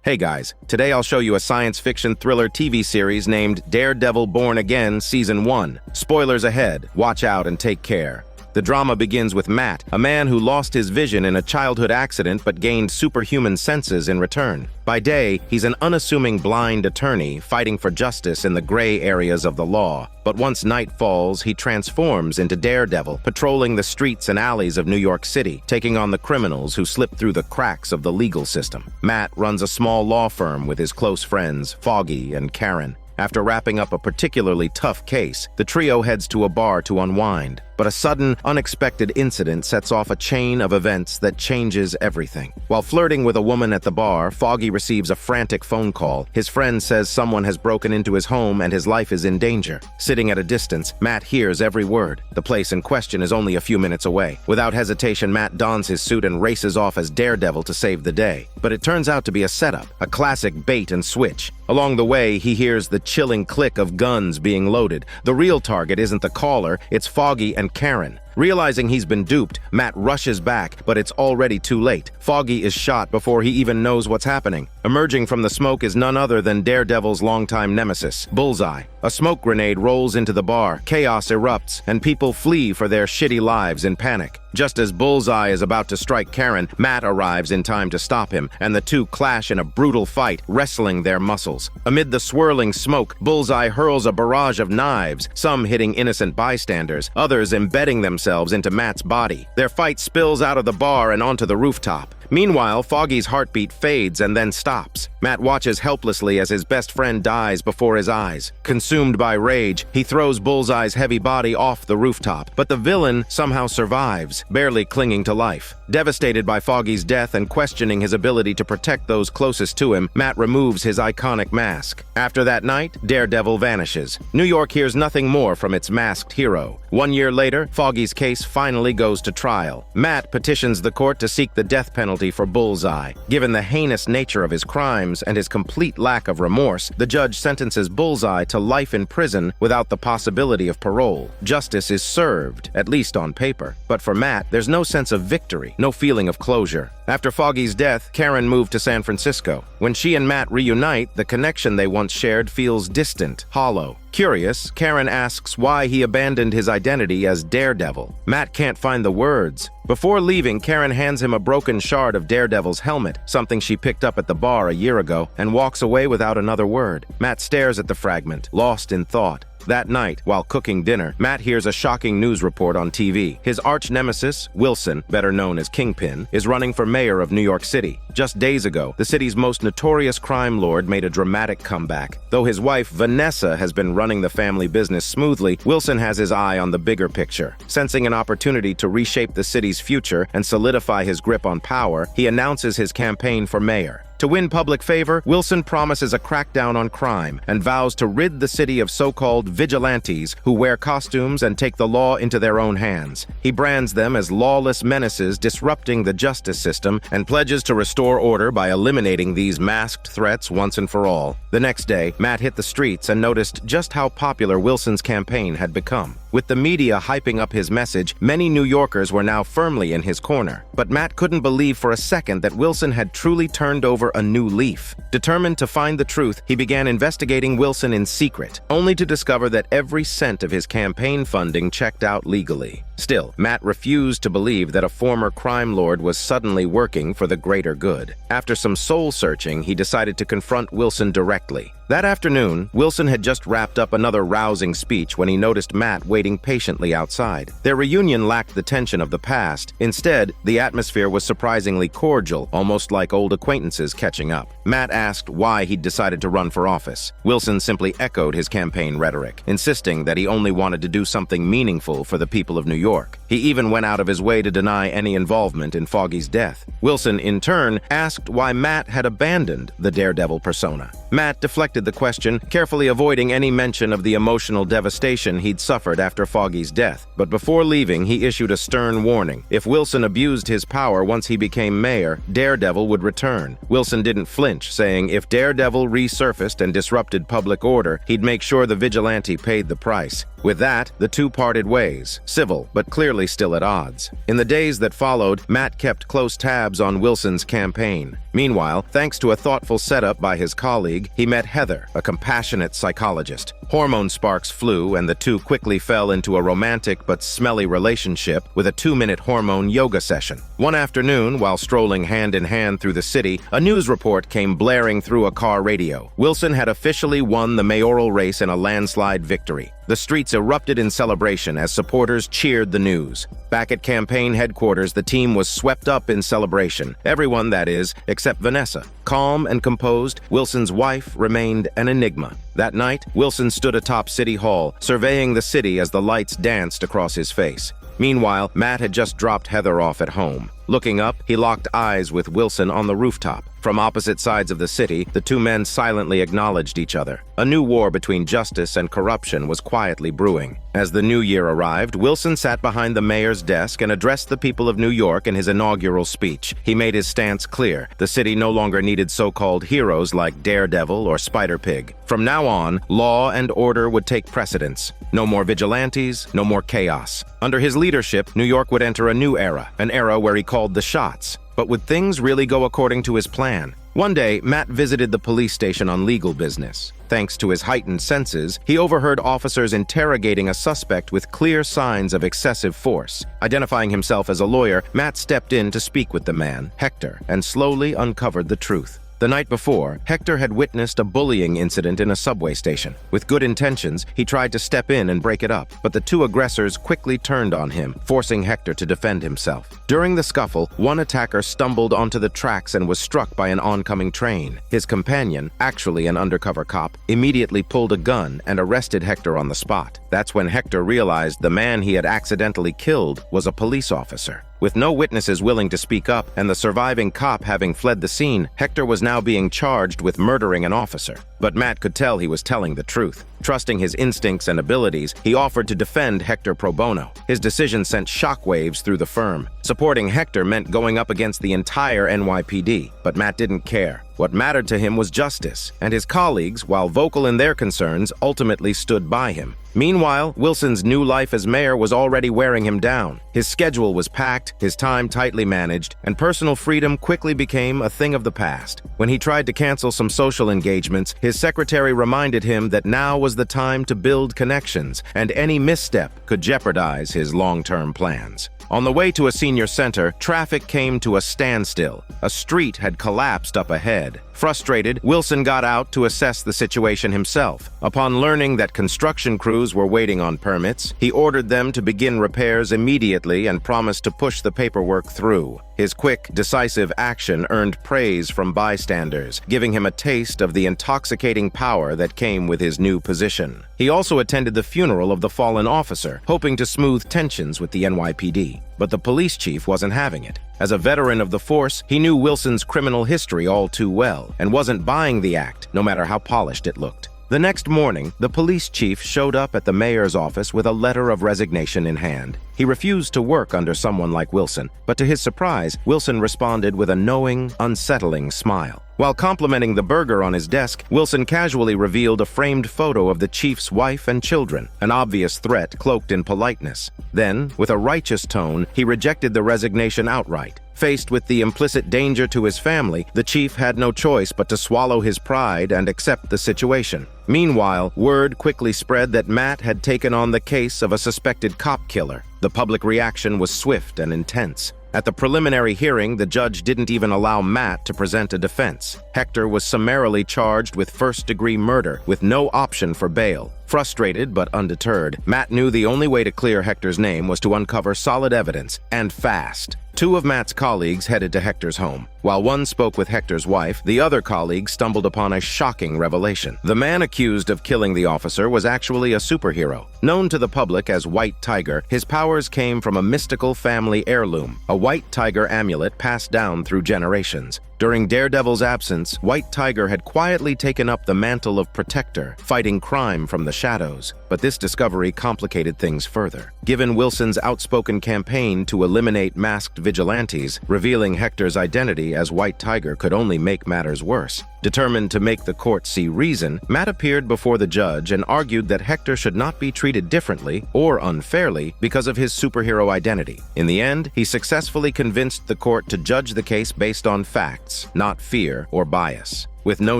Hey guys, today I'll show you a science fiction thriller TV series named Daredevil Born Again Season 1. Spoilers ahead, watch out and take care. The drama begins with Matt, a man who lost his vision in a childhood accident but gained superhuman senses in return. By day, he's an unassuming blind attorney fighting for justice in the gray areas of the law. But once night falls, he transforms into Daredevil, patrolling the streets and alleys of New York City, taking on the criminals who slip through the cracks of the legal system. Matt runs a small law firm with his close friends, Foggy and Karen. After wrapping up a particularly tough case, the trio heads to a bar to unwind. But a sudden, unexpected incident sets off a chain of events that changes everything. While flirting with a woman at the bar, Foggy receives a frantic phone call. His friend says someone has broken into his home and his life is in danger. Sitting at a distance, Matt hears every word. The place in question is only a few minutes away. Without hesitation, Matt dons his suit and races off as Daredevil to save the day. But it turns out to be a setup, a classic bait and switch. Along the way, he hears the chilling click of guns being loaded. The real target isn't the caller, it's Foggy and Karen. Realizing he's been duped, Matt rushes back, but it's already too late. Foggy is shot before he even knows what's happening. Emerging from the smoke is none other than Daredevil's longtime nemesis, Bullseye. A smoke grenade rolls into the bar, chaos erupts, and people flee for their shitty lives in panic. Just as Bullseye is about to strike Karen, Matt arrives in time to stop him, and the two clash in a brutal fight, wrestling their muscles. Amid the swirling smoke, Bullseye hurls a barrage of knives, some hitting innocent bystanders, others embedding themselves into Matt's body. Their fight spills out of the bar and onto the rooftop. Meanwhile, Foggy's heartbeat fades and then stops. Matt watches helplessly as his best friend dies before his eyes. Consumed by rage, he throws Bullseye's heavy body off the rooftop, but the villain somehow survives, barely clinging to life. Devastated by Foggy's death and questioning his ability to protect those closest to him, Matt removes his iconic mask. After that night, Daredevil vanishes. New York hears nothing more from its masked hero. 1 year later, Foggy's case finally goes to trial. Matt petitions the court to seek the death penalty for Bullseye. Given the heinous nature of his crimes and his complete lack of remorse, the judge sentences Bullseye to life in prison without the possibility of parole. Justice is served, at least on paper. But for Matt, there's no sense of victory, no feeling of closure. After Foggy's death, Karen moved to San Francisco. When she and Matt reunite, the connection they once shared feels distant, hollow. Curious, Karen asks why he abandoned his identity as Daredevil. Matt can't find the words. Before leaving, Karen hands him a broken shard of Daredevil's helmet, something she picked up at the bar a year ago, and walks away without another word. Matt stares at the fragment, lost in thought. That night, while cooking dinner, Matt hears a shocking news report on TV. His arch-nemesis, Wilson, better known as Kingpin, is running for mayor of New York City. Just days ago, the city's most notorious crime lord made a dramatic comeback. Though his wife, Vanessa, has been running the family business smoothly, Wilson has his eye on the bigger picture. Sensing an opportunity to reshape the city's future and solidify his grip on power, he announces his campaign for mayor. To win public favor, Wilson promises a crackdown on crime and vows to rid the city of so-called vigilantes who wear costumes and take the law into their own hands. He brands them as lawless menaces disrupting the justice system and pledges to restore order by eliminating these masked threats once and for all. The next day, Matt hit the streets and noticed just how popular Wilson's campaign had become. With the media hyping up his message, many New Yorkers were now firmly in his corner. But Matt couldn't believe for a second that Wilson had truly turned over a new leaf. Determined to find the truth, he began investigating Wilson in secret, only to discover that every cent of his campaign funding checked out legally. Still, Matt refused to believe that a former crime lord was suddenly working for the greater good. After some soul-searching, he decided to confront Wilson directly. That afternoon, Wilson had just wrapped up another rousing speech when he noticed Matt waiting patiently outside. Their reunion lacked the tension of the past. Instead, the atmosphere was surprisingly cordial, almost like old acquaintances catching up. Matt asked why he'd decided to run for office. Wilson simply echoed his campaign rhetoric, insisting that he only wanted to do something meaningful for the people of New York. He even went out of his way to deny any involvement in Foggy's death. Wilson, in turn, asked why Matt had abandoned the Daredevil persona. Matt deflected the question, carefully avoiding any mention of the emotional devastation he'd suffered after Foggy's death. But before leaving, he issued a stern warning. If Wilson abused his power once he became mayor, Daredevil would return. Wilson didn't flinch, saying if Daredevil resurfaced and disrupted public order, he'd make sure the vigilante paid the price. With that, the two parted ways, civil but clearly clearly still at odds. In the days that followed, Matt kept close tabs on Wilson's campaign. Meanwhile, thanks to a thoughtful setup by his colleague, he met Heather, a compassionate psychologist. Hormone sparks flew, and the two quickly fell into a romantic but smelly relationship with a 2-minute hormone yoga session. One afternoon, while strolling hand in hand through the city, a news report came blaring through a car radio. Wilson had officially won the mayoral race in a landslide victory. The streets erupted in celebration as supporters cheered the news. Back at campaign headquarters, the team was swept up in celebration. Everyone, that is, except Vanessa. Calm and composed, Wilson's wife remained an enigma. That night, Wilson stood atop City Hall, surveying the city as the lights danced across his face. Meanwhile, Matt had just dropped Heather off at home. Looking up, he locked eyes with Wilson on the rooftop. From opposite sides of the city, the two men silently acknowledged each other. A new war between justice and corruption was quietly brewing. As the new year arrived, Wilson sat behind the mayor's desk and addressed the people of New York in his inaugural speech. He made his stance clear. The city no longer needed so-called heroes like Daredevil or Spider-Pig. From now on, law and order would take precedence. No more vigilantes, no more chaos. Under his leadership, New York would enter a new era, an era where he called the shots. But would things really go according to his plan? One day, Matt visited the police station on legal business. Thanks to his heightened senses, he overheard officers interrogating a suspect with clear signs of excessive force. Identifying himself as a lawyer, Matt stepped in to speak with the man, Hector, and slowly uncovered the truth. The night before, Hector had witnessed a bullying incident in a subway station. With good intentions, he tried to step in and break it up, but the two aggressors quickly turned on him, forcing Hector to defend himself. During the scuffle, one attacker stumbled onto the tracks and was struck by an oncoming train. His companion, actually an undercover cop, immediately pulled a gun and arrested Hector on the spot. That's when Hector realized the man he had accidentally killed was a police officer. With no witnesses willing to speak up and the surviving cop having fled the scene, Hector was now being charged with murdering an officer. But Matt could tell he was telling the truth. Trusting his instincts and abilities, he offered to defend Hector pro bono. His decision sent shockwaves through the firm. Supporting Hector meant going up against the entire NYPD, but Matt didn't care. What mattered to him was justice, and his colleagues, while vocal in their concerns, ultimately stood by him. Meanwhile, Wilson's new life as mayor was already wearing him down. His schedule was packed, his time tightly managed, and personal freedom quickly became a thing of the past. When he tried to cancel some social engagements, his secretary reminded him that now was the time to build connections, and any misstep could jeopardize his long-term plans. On the way to a senior center, traffic came to a standstill. A street had collapsed up ahead. Frustrated, Wilson got out to assess the situation himself. Upon learning that construction crews were waiting on permits, he ordered them to begin repairs immediately and promised to push the paperwork through. His quick, decisive action earned praise from bystanders, giving him a taste of the intoxicating power that came with his new position. He also attended the funeral of the fallen officer, hoping to smooth tensions with the NYPD. But the police chief wasn't having it. As a veteran of the force, he knew Wilson's criminal history all too well and wasn't buying the act, no matter how polished it looked. The next morning, the police chief showed up at the mayor's office with a letter of resignation in hand. He refused to work under someone like Wilson, but to his surprise, Wilson responded with a knowing, unsettling smile. While complimenting the burger on his desk, Wilson casually revealed a framed photo of the chief's wife and children, an obvious threat cloaked in politeness. Then, with a righteous tone, he rejected the resignation outright. Faced with the implicit danger to his family, the chief had no choice but to swallow his pride and accept the situation. Meanwhile, word quickly spread that Matt had taken on the case of a suspected cop killer. The public reaction was swift and intense. At the preliminary hearing, the judge didn't even allow Matt to present a defense. Hector was summarily charged with first-degree murder, with no option for bail. Frustrated but undeterred, Matt knew the only way to clear Hector's name was to uncover solid evidence, and fast. Two of Matt's colleagues headed to Hector's home. While one spoke with Hector's wife, the other colleague stumbled upon a shocking revelation. The man accused of killing the officer was actually a superhero. Known to the public as White Tiger, his powers came from a mystical family heirloom, a White Tiger amulet passed down through generations. During Daredevil's absence, White Tiger had quietly taken up the mantle of protector, fighting crime from the shadows. But this discovery complicated things further. Given Wilson's outspoken campaign to eliminate masked vigilantes, revealing Hector's identity as White Tiger could only make matters worse. Determined to make the court see reason, Matt appeared before the judge and argued that Hector should not be treated differently or unfairly because of his superhero identity. In the end, he successfully convinced the court to judge the case based on facts, not fear or bias. With no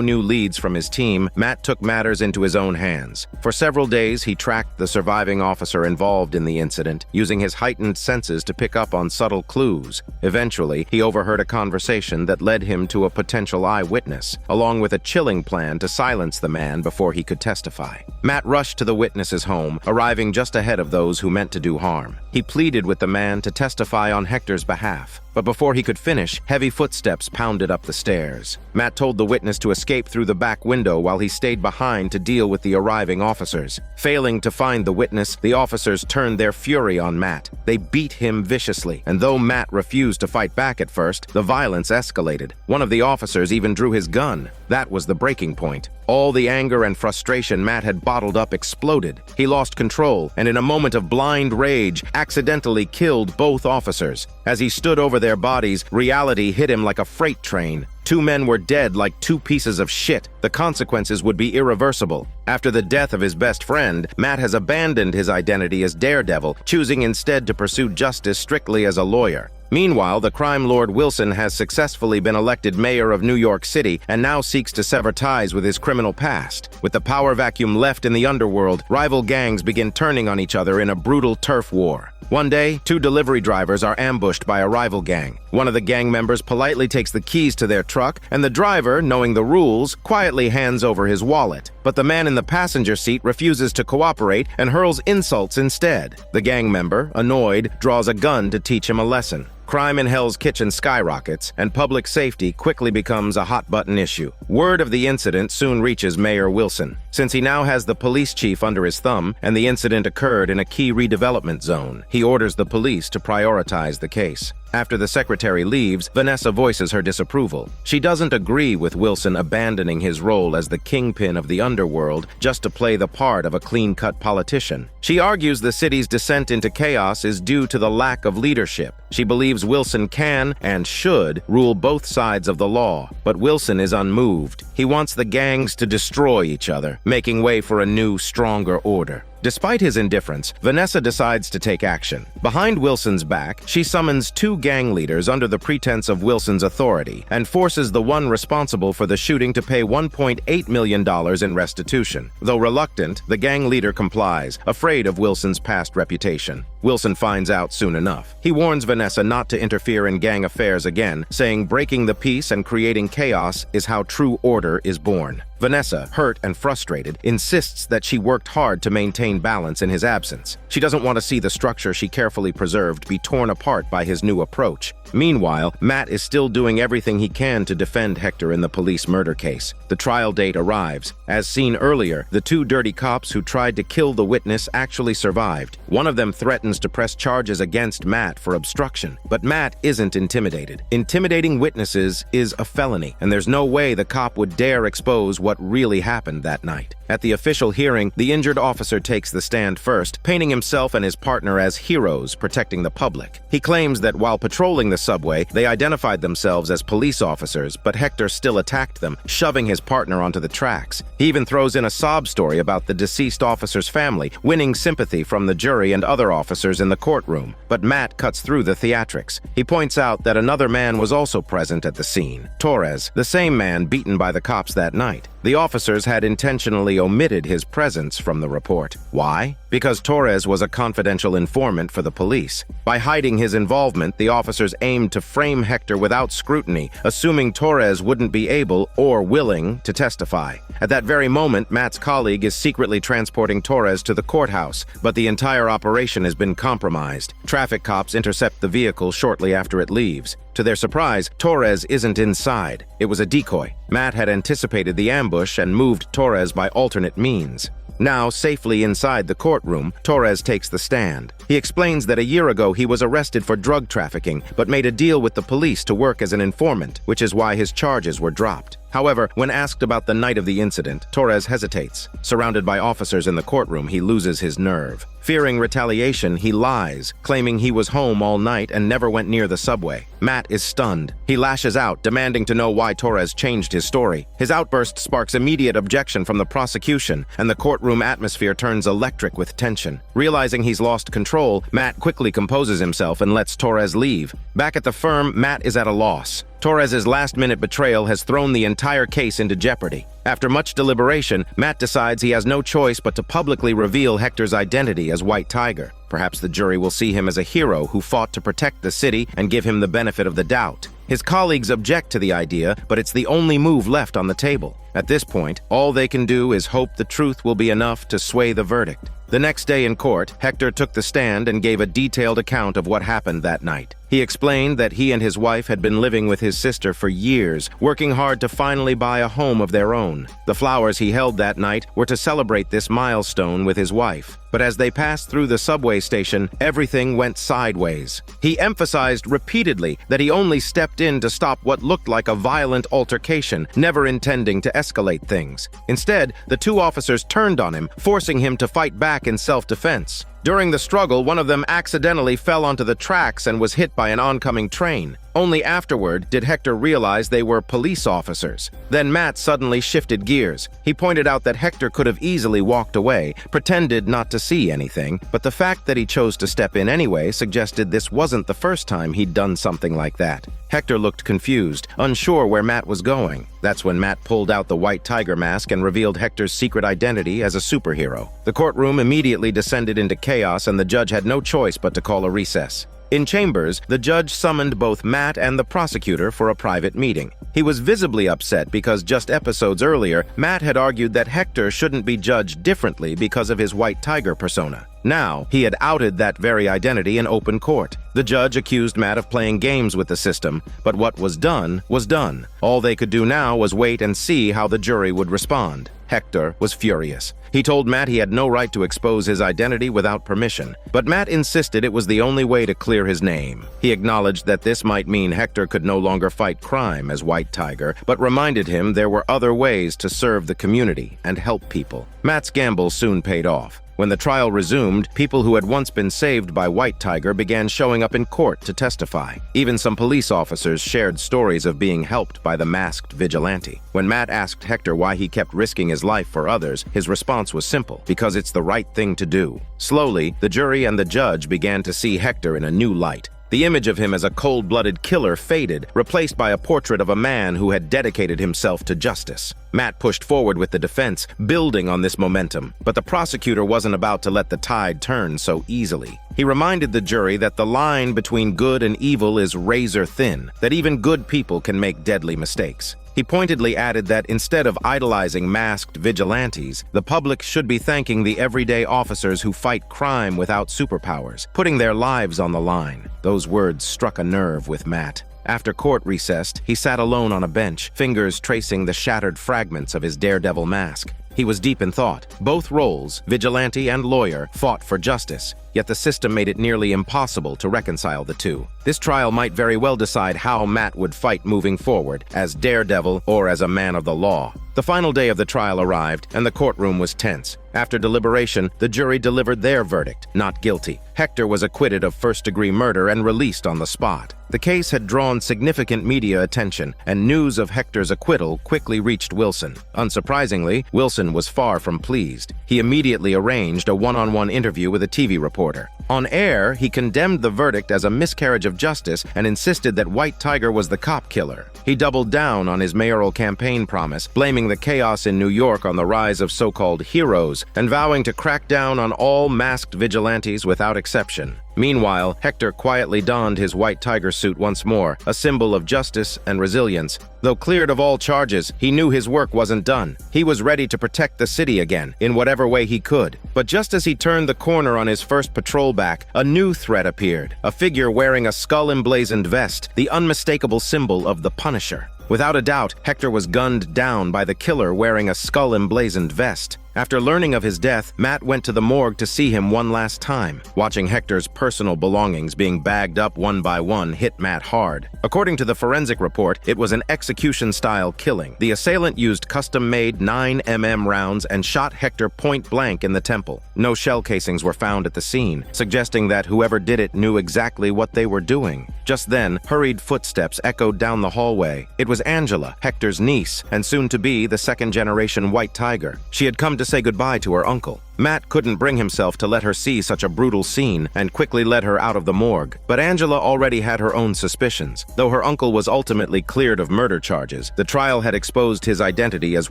new leads from his team, Matt took matters into his own hands. For several days, he tracked the surviving officer involved in the incident, using his heightened senses to pick up on subtle clues. Eventually, he overheard a conversation that led him to a potential eyewitness, along with a chilling plan to silence the man before he could testify. Matt rushed to the witness's home, arriving just ahead of those who meant to do harm. He pleaded with the man to testify on Hector's behalf. But before he could finish, heavy footsteps pounded up the stairs. Matt told the witness to escape through the back window while he stayed behind to deal with the arriving officers. Failing to find the witness, the officers turned their fury on Matt. They beat him viciously, and though Matt refused to fight back at first, the violence escalated. One of the officers even drew his gun. That was the breaking point. All the anger and frustration Matt had bottled up exploded. He lost control, and in a moment of blind rage, accidentally killed both officers. As he stood over their bodies, reality hit him like a freight train. Two men were dead like two pieces of shit. The consequences would be irreversible. After the death of his best friend, Matt has abandoned his identity as Daredevil, choosing instead to pursue justice strictly as a lawyer. Meanwhile, the crime lord Wilson has successfully been elected mayor of New York City and now seeks to sever ties with his criminal past. With the power vacuum left in the underworld, rival gangs begin turning on each other in a brutal turf war. One day, two delivery drivers are ambushed by a rival gang. One of the gang members politely takes the keys to their truck, and the driver, knowing the rules, quietly hands over his wallet. But the man in the passenger seat refuses to cooperate and hurls insults instead. The gang member, annoyed, draws a gun to teach him a lesson. Crime in Hell's Kitchen skyrockets, and public safety quickly becomes a hot-button issue. Word of the incident soon reaches Mayor Wilson. Since he now has the police chief under his thumb, and the incident occurred in a key redevelopment zone, he orders the police to prioritize the case. After the secretary leaves, Vanessa voices her disapproval. She doesn't agree with Wilson abandoning his role as the kingpin of the underworld just to play the part of a clean-cut politician. She argues the city's descent into chaos is due to the lack of leadership. She believes Wilson can, and should, rule both sides of the law. But Wilson is unmoved. He wants the gangs to destroy each other, making way for a new, stronger order. Despite his indifference, Vanessa decides to take action. Behind Wilson's back, she summons two gang leaders under the pretense of Wilson's authority and forces the one responsible for the shooting to pay $1.8 million in restitution. Though reluctant, the gang leader complies, afraid of Wilson's past reputation. Wilson finds out soon enough. He warns Vanessa not to interfere in gang affairs again, saying breaking the peace and creating chaos is how true order is born. Vanessa, hurt and frustrated, insists that she worked hard to maintain balance in his absence. She doesn't want to see the structure she carefully preserved be torn apart by his new approach. Meanwhile, Matt is still doing everything he can to defend Hector in the police murder case. The trial date arrives. As seen earlier, the two dirty cops who tried to kill the witness actually survived. One of them threatens to press charges against Matt for obstruction, but Matt isn't intimidated. Intimidating witnesses is a felony, and there's no way the cop would dare expose what really happened that night. At the official hearing, the injured officer takes the stand first, painting himself and his partner as heroes protecting the public. He claims that while patrolling the subway, they identified themselves as police officers, but Hector still attacked them, shoving his partner onto the tracks. He even throws in a sob story about the deceased officer's family, winning sympathy from the jury and other officers in the courtroom. But Matt cuts through the theatrics. He points out that another man was also present at the scene, Torres, the same man beaten by the cops that night. The officers had intentionally omitted his presence from the report. Why? Because Torres was a confidential informant for the police. By hiding his involvement, the officers aimed to frame Hector without scrutiny, assuming Torres wouldn't be able or willing to testify. At that very moment, Matt's colleague is secretly transporting Torres to the courthouse, but the entire operation has been compromised. Traffic cops intercept the vehicle shortly after it leaves. To their surprise, Torres isn't inside. It was a decoy. Matt had anticipated the ambush and moved Torres by alternate means. Now, safely inside the courtroom, Torres takes the stand. He explains that a year ago he was arrested for drug trafficking, but made a deal with the police to work as an informant, which is why his charges were dropped. However, when asked about the night of the incident, Torres hesitates. Surrounded by officers in the courtroom, he loses his nerve. Fearing retaliation, he lies, claiming he was home all night and never went near the subway. Matt is stunned. He lashes out, demanding to know why Torres changed his story. His outburst sparks immediate objection from the prosecution, and the courtroom atmosphere turns electric with tension. Realizing he's lost control, Matt quickly composes himself and lets Torres leave. Back at the firm, Matt is at a loss. Torres' last-minute betrayal has thrown the entire case into jeopardy. After much deliberation, Matt decides he has no choice but to publicly reveal Hector's identity as White Tiger. Perhaps the jury will see him as a hero who fought to protect the city and give him the benefit of the doubt. His colleagues object to the idea, but it's the only move left on the table. At this point, all they can do is hope the truth will be enough to sway the verdict. The next day in court, Hector took the stand and gave a detailed account of what happened that night. He explained that he and his wife had been living with his sister for years, working hard to finally buy a home of their own. The flowers he held that night were to celebrate this milestone with his wife. But as they passed through the subway station, everything went sideways. He emphasized repeatedly that he only stepped in to stop what looked like a violent altercation, never intending to escalate things. Instead, the two officers turned on him, forcing him to fight back in self-defense. During the struggle, one of them accidentally fell onto the tracks and was hit by an oncoming train. Only afterward did Hector realize they were police officers. Then Matt suddenly shifted gears. He pointed out that Hector could have easily walked away, pretended not to see anything, but the fact that he chose to step in anyway suggested this wasn't the first time he'd done something like that. Hector looked confused, unsure where Matt was going. That's when Matt pulled out the White Tiger mask and revealed Hector's secret identity as a superhero. The courtroom immediately descended into chaos, and the judge had no choice but to call a recess. In chambers, the judge summoned both Matt and the prosecutor for a private meeting. He was visibly upset because just episodes earlier, Matt had argued that Hector shouldn't be judged differently because of his White Tiger persona. Now, he had outed that very identity in open court. The judge accused Matt of playing games with the system, but what was done was done. All they could do now was wait and see how the jury would respond. Hector was furious. He told Matt he had no right to expose his identity without permission, but Matt insisted it was the only way to clear his name. He acknowledged that this might mean Hector could no longer fight crime as White Tiger, but reminded him there were other ways to serve the community and help people. Matt's gamble soon paid off. When the trial resumed, people who had once been saved by White Tiger began showing up in court to testify. Even some police officers shared stories of being helped by the masked vigilante. When Matt asked Hector why he kept risking his life for others, his response was simple: because it's the right thing to do. Slowly, the jury and the judge began to see Hector in a new light. The image of him as a cold-blooded killer faded, replaced by a portrait of a man who had dedicated himself to justice. Matt pushed forward with the defense, building on this momentum, but the prosecutor wasn't about to let the tide turn so easily. He reminded the jury that the line between good and evil is razor thin, that even good people can make deadly mistakes. He pointedly added that instead of idolizing masked vigilantes, the public should be thanking the everyday officers who fight crime without superpowers, putting their lives on the line. Those words struck a nerve with Matt. After court recessed, he sat alone on a bench, fingers tracing the shattered fragments of his Daredevil mask. He was deep in thought. Both roles, vigilante and lawyer, fought for justice, yet the system made it nearly impossible to reconcile the two. This trial might very well decide how Matt would fight moving forward, as Daredevil or as a man of the law. The final day of the trial arrived, and the courtroom was tense. After deliberation, the jury delivered their verdict: not guilty. Hector was acquitted of first-degree murder and released on the spot. The case had drawn significant media attention, and news of Hector's acquittal quickly reached Wilson. Unsurprisingly, Wilson was far from pleased. He immediately arranged a one-on-one interview with a TV reporter. On air, he condemned the verdict as a miscarriage of justice and insisted that White Tiger was the cop killer. He doubled down on his mayoral campaign promise, blaming the chaos in New York on the rise of so-called heroes and vowing to crack down on all masked vigilantes without exception. Meanwhile, Hector quietly donned his White Tiger suit once more, a symbol of justice and resilience. Though cleared of all charges, he knew his work wasn't done. He was ready to protect the city again, in whatever way he could. But just as he turned the corner on his first patrol back, a new threat appeared, a figure wearing a skull-emblazoned vest, the unmistakable symbol of the Punisher. Without a doubt, Hector was gunned down by the killer wearing a skull-emblazoned vest. After learning of his death, Matt went to the morgue to see him one last time. Watching Hector's personal belongings being bagged up one by one hit Matt hard. According to the forensic report, it was an execution-style killing. The assailant used custom-made 9mm rounds and shot Hector point-blank in the temple. No shell casings were found at the scene, suggesting that whoever did it knew exactly what they were doing. Just then, hurried footsteps echoed down the hallway. It was Angela, Hector's niece, and soon-to-be the second-generation White Tiger. She had come to say goodbye to her uncle. Matt couldn't bring himself to let her see such a brutal scene and quickly led her out of the morgue. But Angela already had her own suspicions. Though her uncle was ultimately cleared of murder charges, the trial had exposed his identity as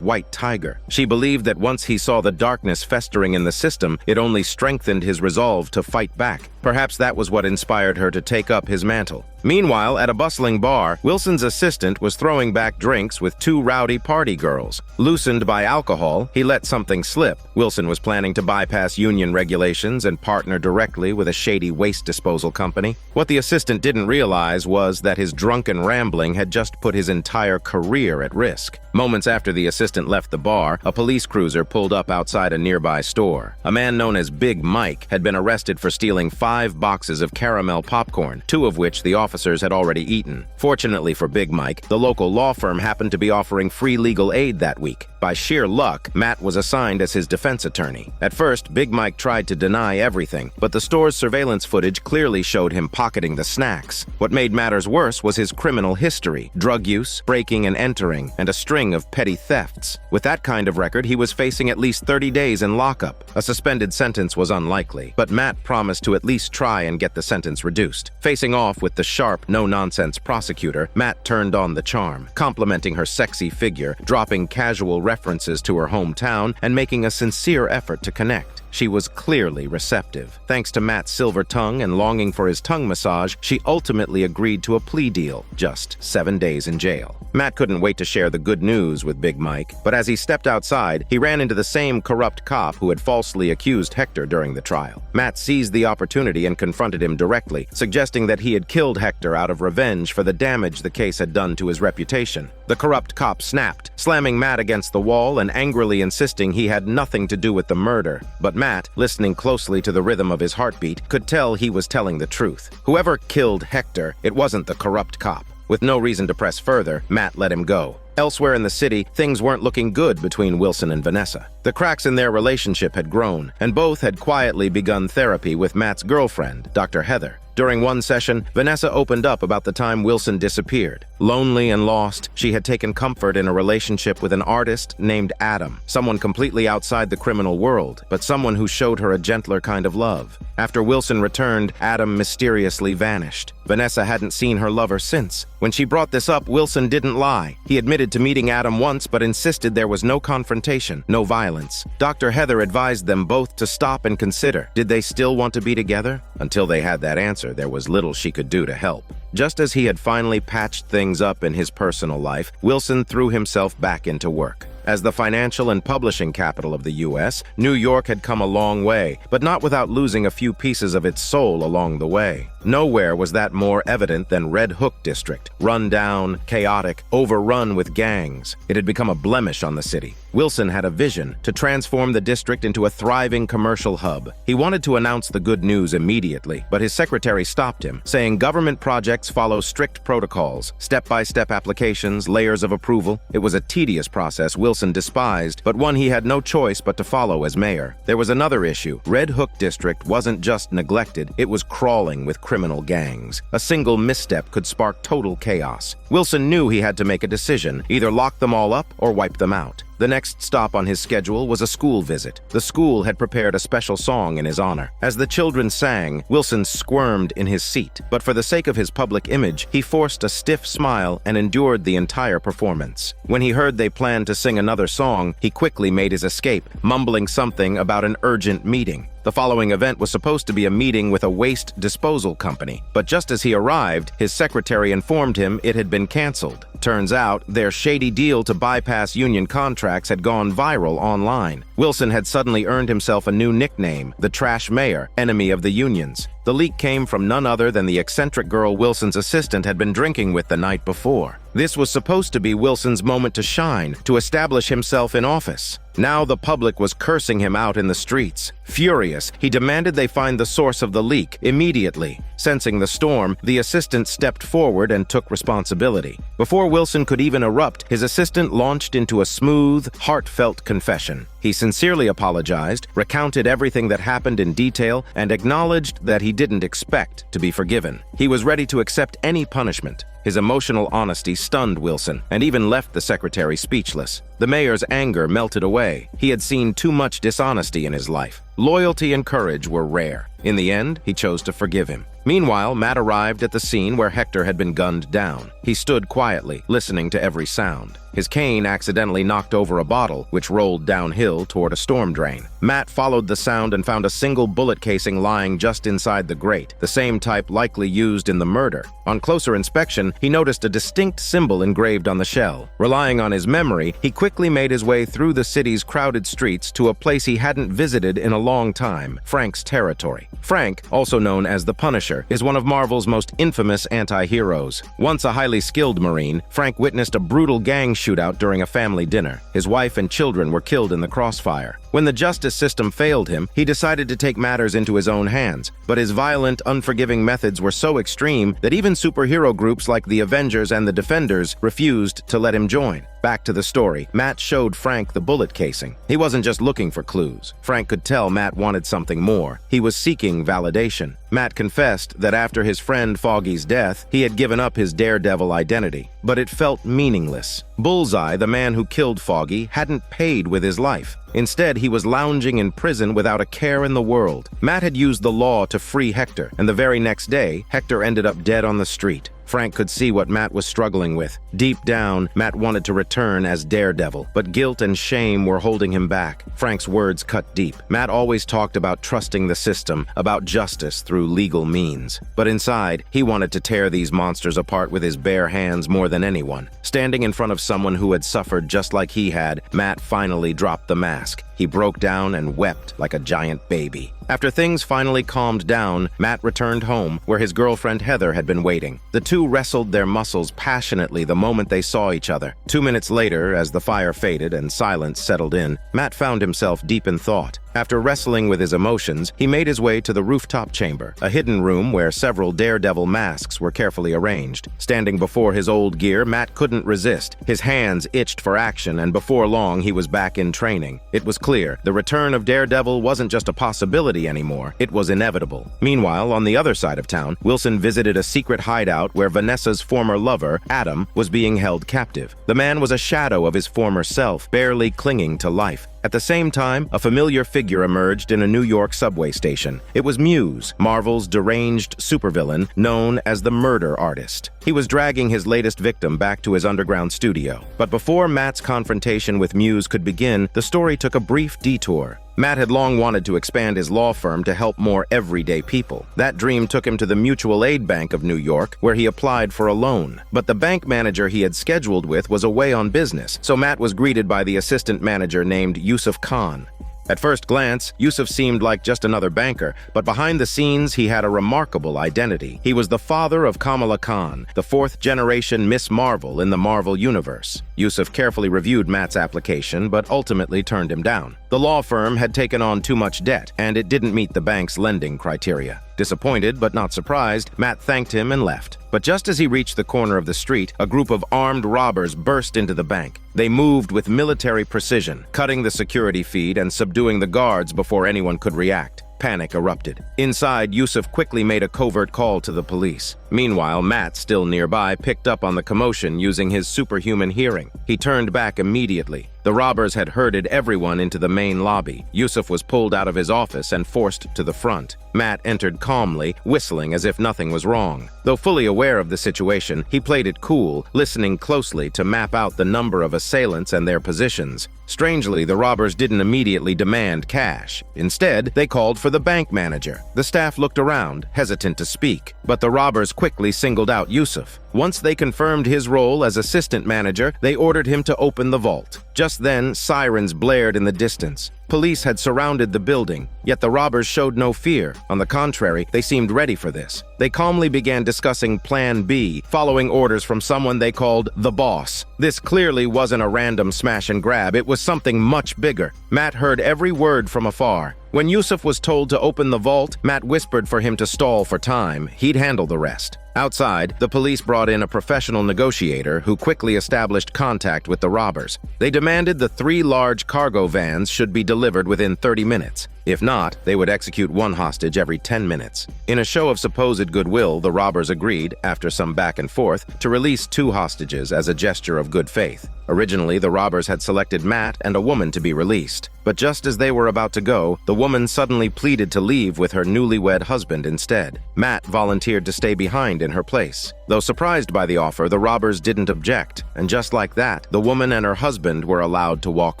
White Tiger. She believed that once he saw the darkness festering in the system, it only strengthened his resolve to fight back. Perhaps that was what inspired her to take up his mantle. Meanwhile, at a bustling bar, Wilson's assistant was throwing back drinks with two rowdy party girls. Loosened by alcohol, he let something slip. Wilson was planning to bypass union regulations and partner directly with a shady waste disposal company. What the assistant didn't realize was that his drunken rambling had just put his entire career at risk. Moments after the assistant left the bar, a police cruiser pulled up outside a nearby store. A man known as Big Mike had been arrested for stealing 5 boxes of caramel popcorn, 2 of which the officers had already eaten. Fortunately for Big Mike, the local law firm happened to be offering free legal aid that week. By sheer luck, Matt was assigned as his defense attorney. At first, Big Mike tried to deny everything, but the store's surveillance footage clearly showed him pocketing the snacks. What made matters worse was his criminal history: drug use, breaking and entering, and a string of petty thefts. With that kind of record, he was facing at least 30 days in lockup. A suspended sentence was unlikely, but Matt promised to at least try and get the sentence reduced. Facing off with the sharp, no-nonsense prosecutor, Matt turned on the charm, complimenting her sexy figure, dropping casual references to her hometown, and making a sincere effort to connect. She was clearly receptive. Thanks to Matt's silver tongue and longing for his tongue massage, she ultimately agreed to a plea deal, just 7 days in jail. Matt couldn't wait to share the good news with Big Mike, but as he stepped outside, he ran into the same corrupt cop who had falsely accused Hector during the trial. Matt seized the opportunity and confronted him directly, suggesting that he had killed Hector out of revenge for the damage the case had done to his reputation. The corrupt cop snapped, slamming Matt against the wall and angrily insisting he had nothing to do with the murder. But Matt, listening closely to the rhythm of his heartbeat, could tell he was telling the truth. Whoever killed Hector, it wasn't the corrupt cop. With no reason to press further, Matt let him go. Elsewhere in the city, things weren't looking good between Wilson and Vanessa. The cracks in their relationship had grown, and both had quietly begun therapy with Matt's girlfriend, Dr. Heather. During one session, Vanessa opened up about the time Wilson disappeared. Lonely and lost, she had taken comfort in a relationship with an artist named Adam, someone completely outside the criminal world, but someone who showed her a gentler kind of love. After Wilson returned, Adam mysteriously vanished. Vanessa hadn't seen her lover since. When she brought this up, Wilson didn't lie. He admitted to meeting Adam once, but insisted there was no confrontation, no violence. Dr. Heather advised them both to stop and consider. Did they still want to be together? Until they had that answer, there was little she could do to help. Just as he had finally patched things up in his personal life, Wilson threw himself back into work. As the financial and publishing capital of the U.S., New York had come a long way, but not without losing a few pieces of its soul along the way. Nowhere was that more evident than Red Hook District, run down, chaotic, overrun with gangs. It had become a blemish on the city. Wilson had a vision to transform the district into a thriving commercial hub. He wanted to announce the good news immediately, but his secretary stopped him, saying government projects follow strict protocols, step-by-step applications, layers of approval. It was a tedious process Wilson despised, but one he had no choice but to follow as mayor. There was another issue. Red Hook District wasn't just neglected, it was crawling with criminal gangs. A single misstep could spark total chaos. Wilson knew he had to make a decision, either lock them all up or wipe them out. The next stop on his schedule was a school visit. The school had prepared a special song in his honor. As the children sang, Wilson squirmed in his seat, but for the sake of his public image, he forced a stiff smile and endured the entire performance. When he heard they planned to sing another song, he quickly made his escape, mumbling something about an urgent meeting. The following event was supposed to be a meeting with a waste disposal company, but just as he arrived, his secretary informed him it had been canceled. Turns out, their shady deal to bypass union contracts had gone viral online. Wilson had suddenly earned himself a new nickname, the Trash Mayor, enemy of the unions. The leak came from none other than the eccentric girl Wilson's assistant had been drinking with the night before. This was supposed to be Wilson's moment to shine, to establish himself in office. Now the public was cursing him out in the streets. Furious, he demanded they find the source of the leak immediately. Sensing the storm, the assistant stepped forward and took responsibility. Before Wilson could even erupt, his assistant launched into a smooth, heartfelt confession. He sincerely apologized, recounted everything that happened in detail, and acknowledged that he didn't expect to be forgiven. He was ready to accept any punishment. His emotional honesty stunned Wilson and even left the secretary speechless. The mayor's anger melted away. He had seen too much dishonesty in his life. Loyalty and courage were rare. In the end, he chose to forgive him. Meanwhile, Matt arrived at the scene where Hector had been gunned down. He stood quietly, listening to every sound. His cane accidentally knocked over a bottle, which rolled downhill toward a storm drain. Matt followed the sound and found a single bullet casing lying just inside the grate, the same type likely used in the murder. On closer inspection, he noticed a distinct symbol engraved on the shell. Relying on his memory, he quickly made his way through the city's crowded streets to a place he hadn't visited in a long time, Frank's territory. Frank, also known as the Punisher, is one of Marvel's most infamous anti-heroes. Once a highly skilled Marine, Frank witnessed a brutal gang shootout during a family dinner. His wife and children were killed in the crossfire. When the justice system failed him, he decided to take matters into his own hands. But his violent, unforgiving methods were so extreme that even superhero groups like the Avengers and the Defenders refused to let him join. Back to the story, Matt showed Frank the bullet casing. He wasn't just looking for clues. Frank could tell Matt wanted something more. He was seeking validation. Matt confessed that after his friend Foggy's death, he had given up his Daredevil identity. But it felt meaningless. Bullseye, the man who killed Foggy, hadn't paid with his life. Instead, he was lounging in prison without a care in the world. Matt had used the law to free Hector, and the very next day, Hector ended up dead on the street. Frank could see what Matt was struggling with. Deep down, Matt wanted to return as Daredevil, but guilt and shame were holding him back. Frank's words cut deep. Matt always talked about trusting the system, about justice through legal means. But inside, he wanted to tear these monsters apart with his bare hands more than anyone. Standing in front of someone who had suffered just like he had, Matt finally dropped the mask. He broke down and wept like a giant baby. After things finally calmed down, Matt returned home, where his girlfriend Heather had been waiting. The two wrestled their muscles passionately the moment they saw each other. 2 minutes later, as the fire faded and silence settled in, Matt found himself deep in thought. After wrestling with his emotions, he made his way to the rooftop chamber, a hidden room where several Daredevil masks were carefully arranged. Standing before his old gear, Matt couldn't resist. His hands itched for action, and before long, he was back in training. It was clear, the return of Daredevil wasn't just a possibility anymore, it was inevitable. Meanwhile, on the other side of town, Wilson visited a secret hideout where Vanessa's former lover, Adam, was being held captive. The man was a shadow of his former self, barely clinging to life. At the same time, a familiar figure emerged in a New York subway station. It was Muse, Marvel's deranged supervillain known as the Murder Artist. He was dragging his latest victim back to his underground studio. But before Matt's confrontation with Muse could begin, the story took a brief detour. Matt had long wanted to expand his law firm to help more everyday people. That dream took him to the Mutual Aid Bank of New York, where he applied for a loan. But the bank manager he had scheduled with was away on business, so Matt was greeted by the assistant manager named Yusuf Khan. At first glance, Yusuf seemed like just another banker, but behind the scenes he had a remarkable identity. He was the father of Kamala Khan, the fourth-generation Miss Marvel in the Marvel Universe. Yusuf carefully reviewed Matt's application, but ultimately turned him down. The law firm had taken on too much debt, and it didn't meet the bank's lending criteria. Disappointed but not surprised, Matt thanked him and left. But just as he reached the corner of the street, a group of armed robbers burst into the bank. They moved with military precision, cutting the security feed and subduing the guards before anyone could react. Panic erupted. Inside, Yusuf quickly made a covert call to the police. Meanwhile, Matt, still nearby, picked up on the commotion using his superhuman hearing. He turned back immediately. The robbers had herded everyone into the main lobby. Yusuf was pulled out of his office and forced to the front. Matt entered calmly, whistling as if nothing was wrong. Though fully aware of the situation, he played it cool, listening closely to map out the number of assailants and their positions. Strangely, the robbers didn't immediately demand cash. Instead, they called for the bank manager. The staff looked around, hesitant to speak, but the robbers quickly singled out Yusuf. Once they confirmed his role as assistant manager, they ordered him to open the vault. Just then, sirens blared in the distance. Police had surrounded the building, yet the robbers showed no fear. On the contrary, they seemed ready for this. They calmly began discussing Plan B, following orders from someone they called the boss. This clearly wasn't a random smash and grab, it was something much bigger. Matt heard every word from afar. When Yusuf was told to open the vault, Matt whispered for him to stall for time. He'd handle the rest. Outside, the police brought in a professional negotiator who quickly established contact with the robbers. They demanded the 3 large cargo vans should be delivered within 30 minutes. If not, they would execute one hostage every 10 minutes. In a show of supposed goodwill, the robbers agreed, after some back and forth, to release 2 hostages as a gesture of good faith. Originally, the robbers had selected Matt and a woman to be released. But just as they were about to go, the woman suddenly pleaded to leave with her newlywed husband instead. Matt volunteered to stay behind in her place. Though surprised by the offer, the robbers didn't object, and just like that, the woman and her husband were allowed to walk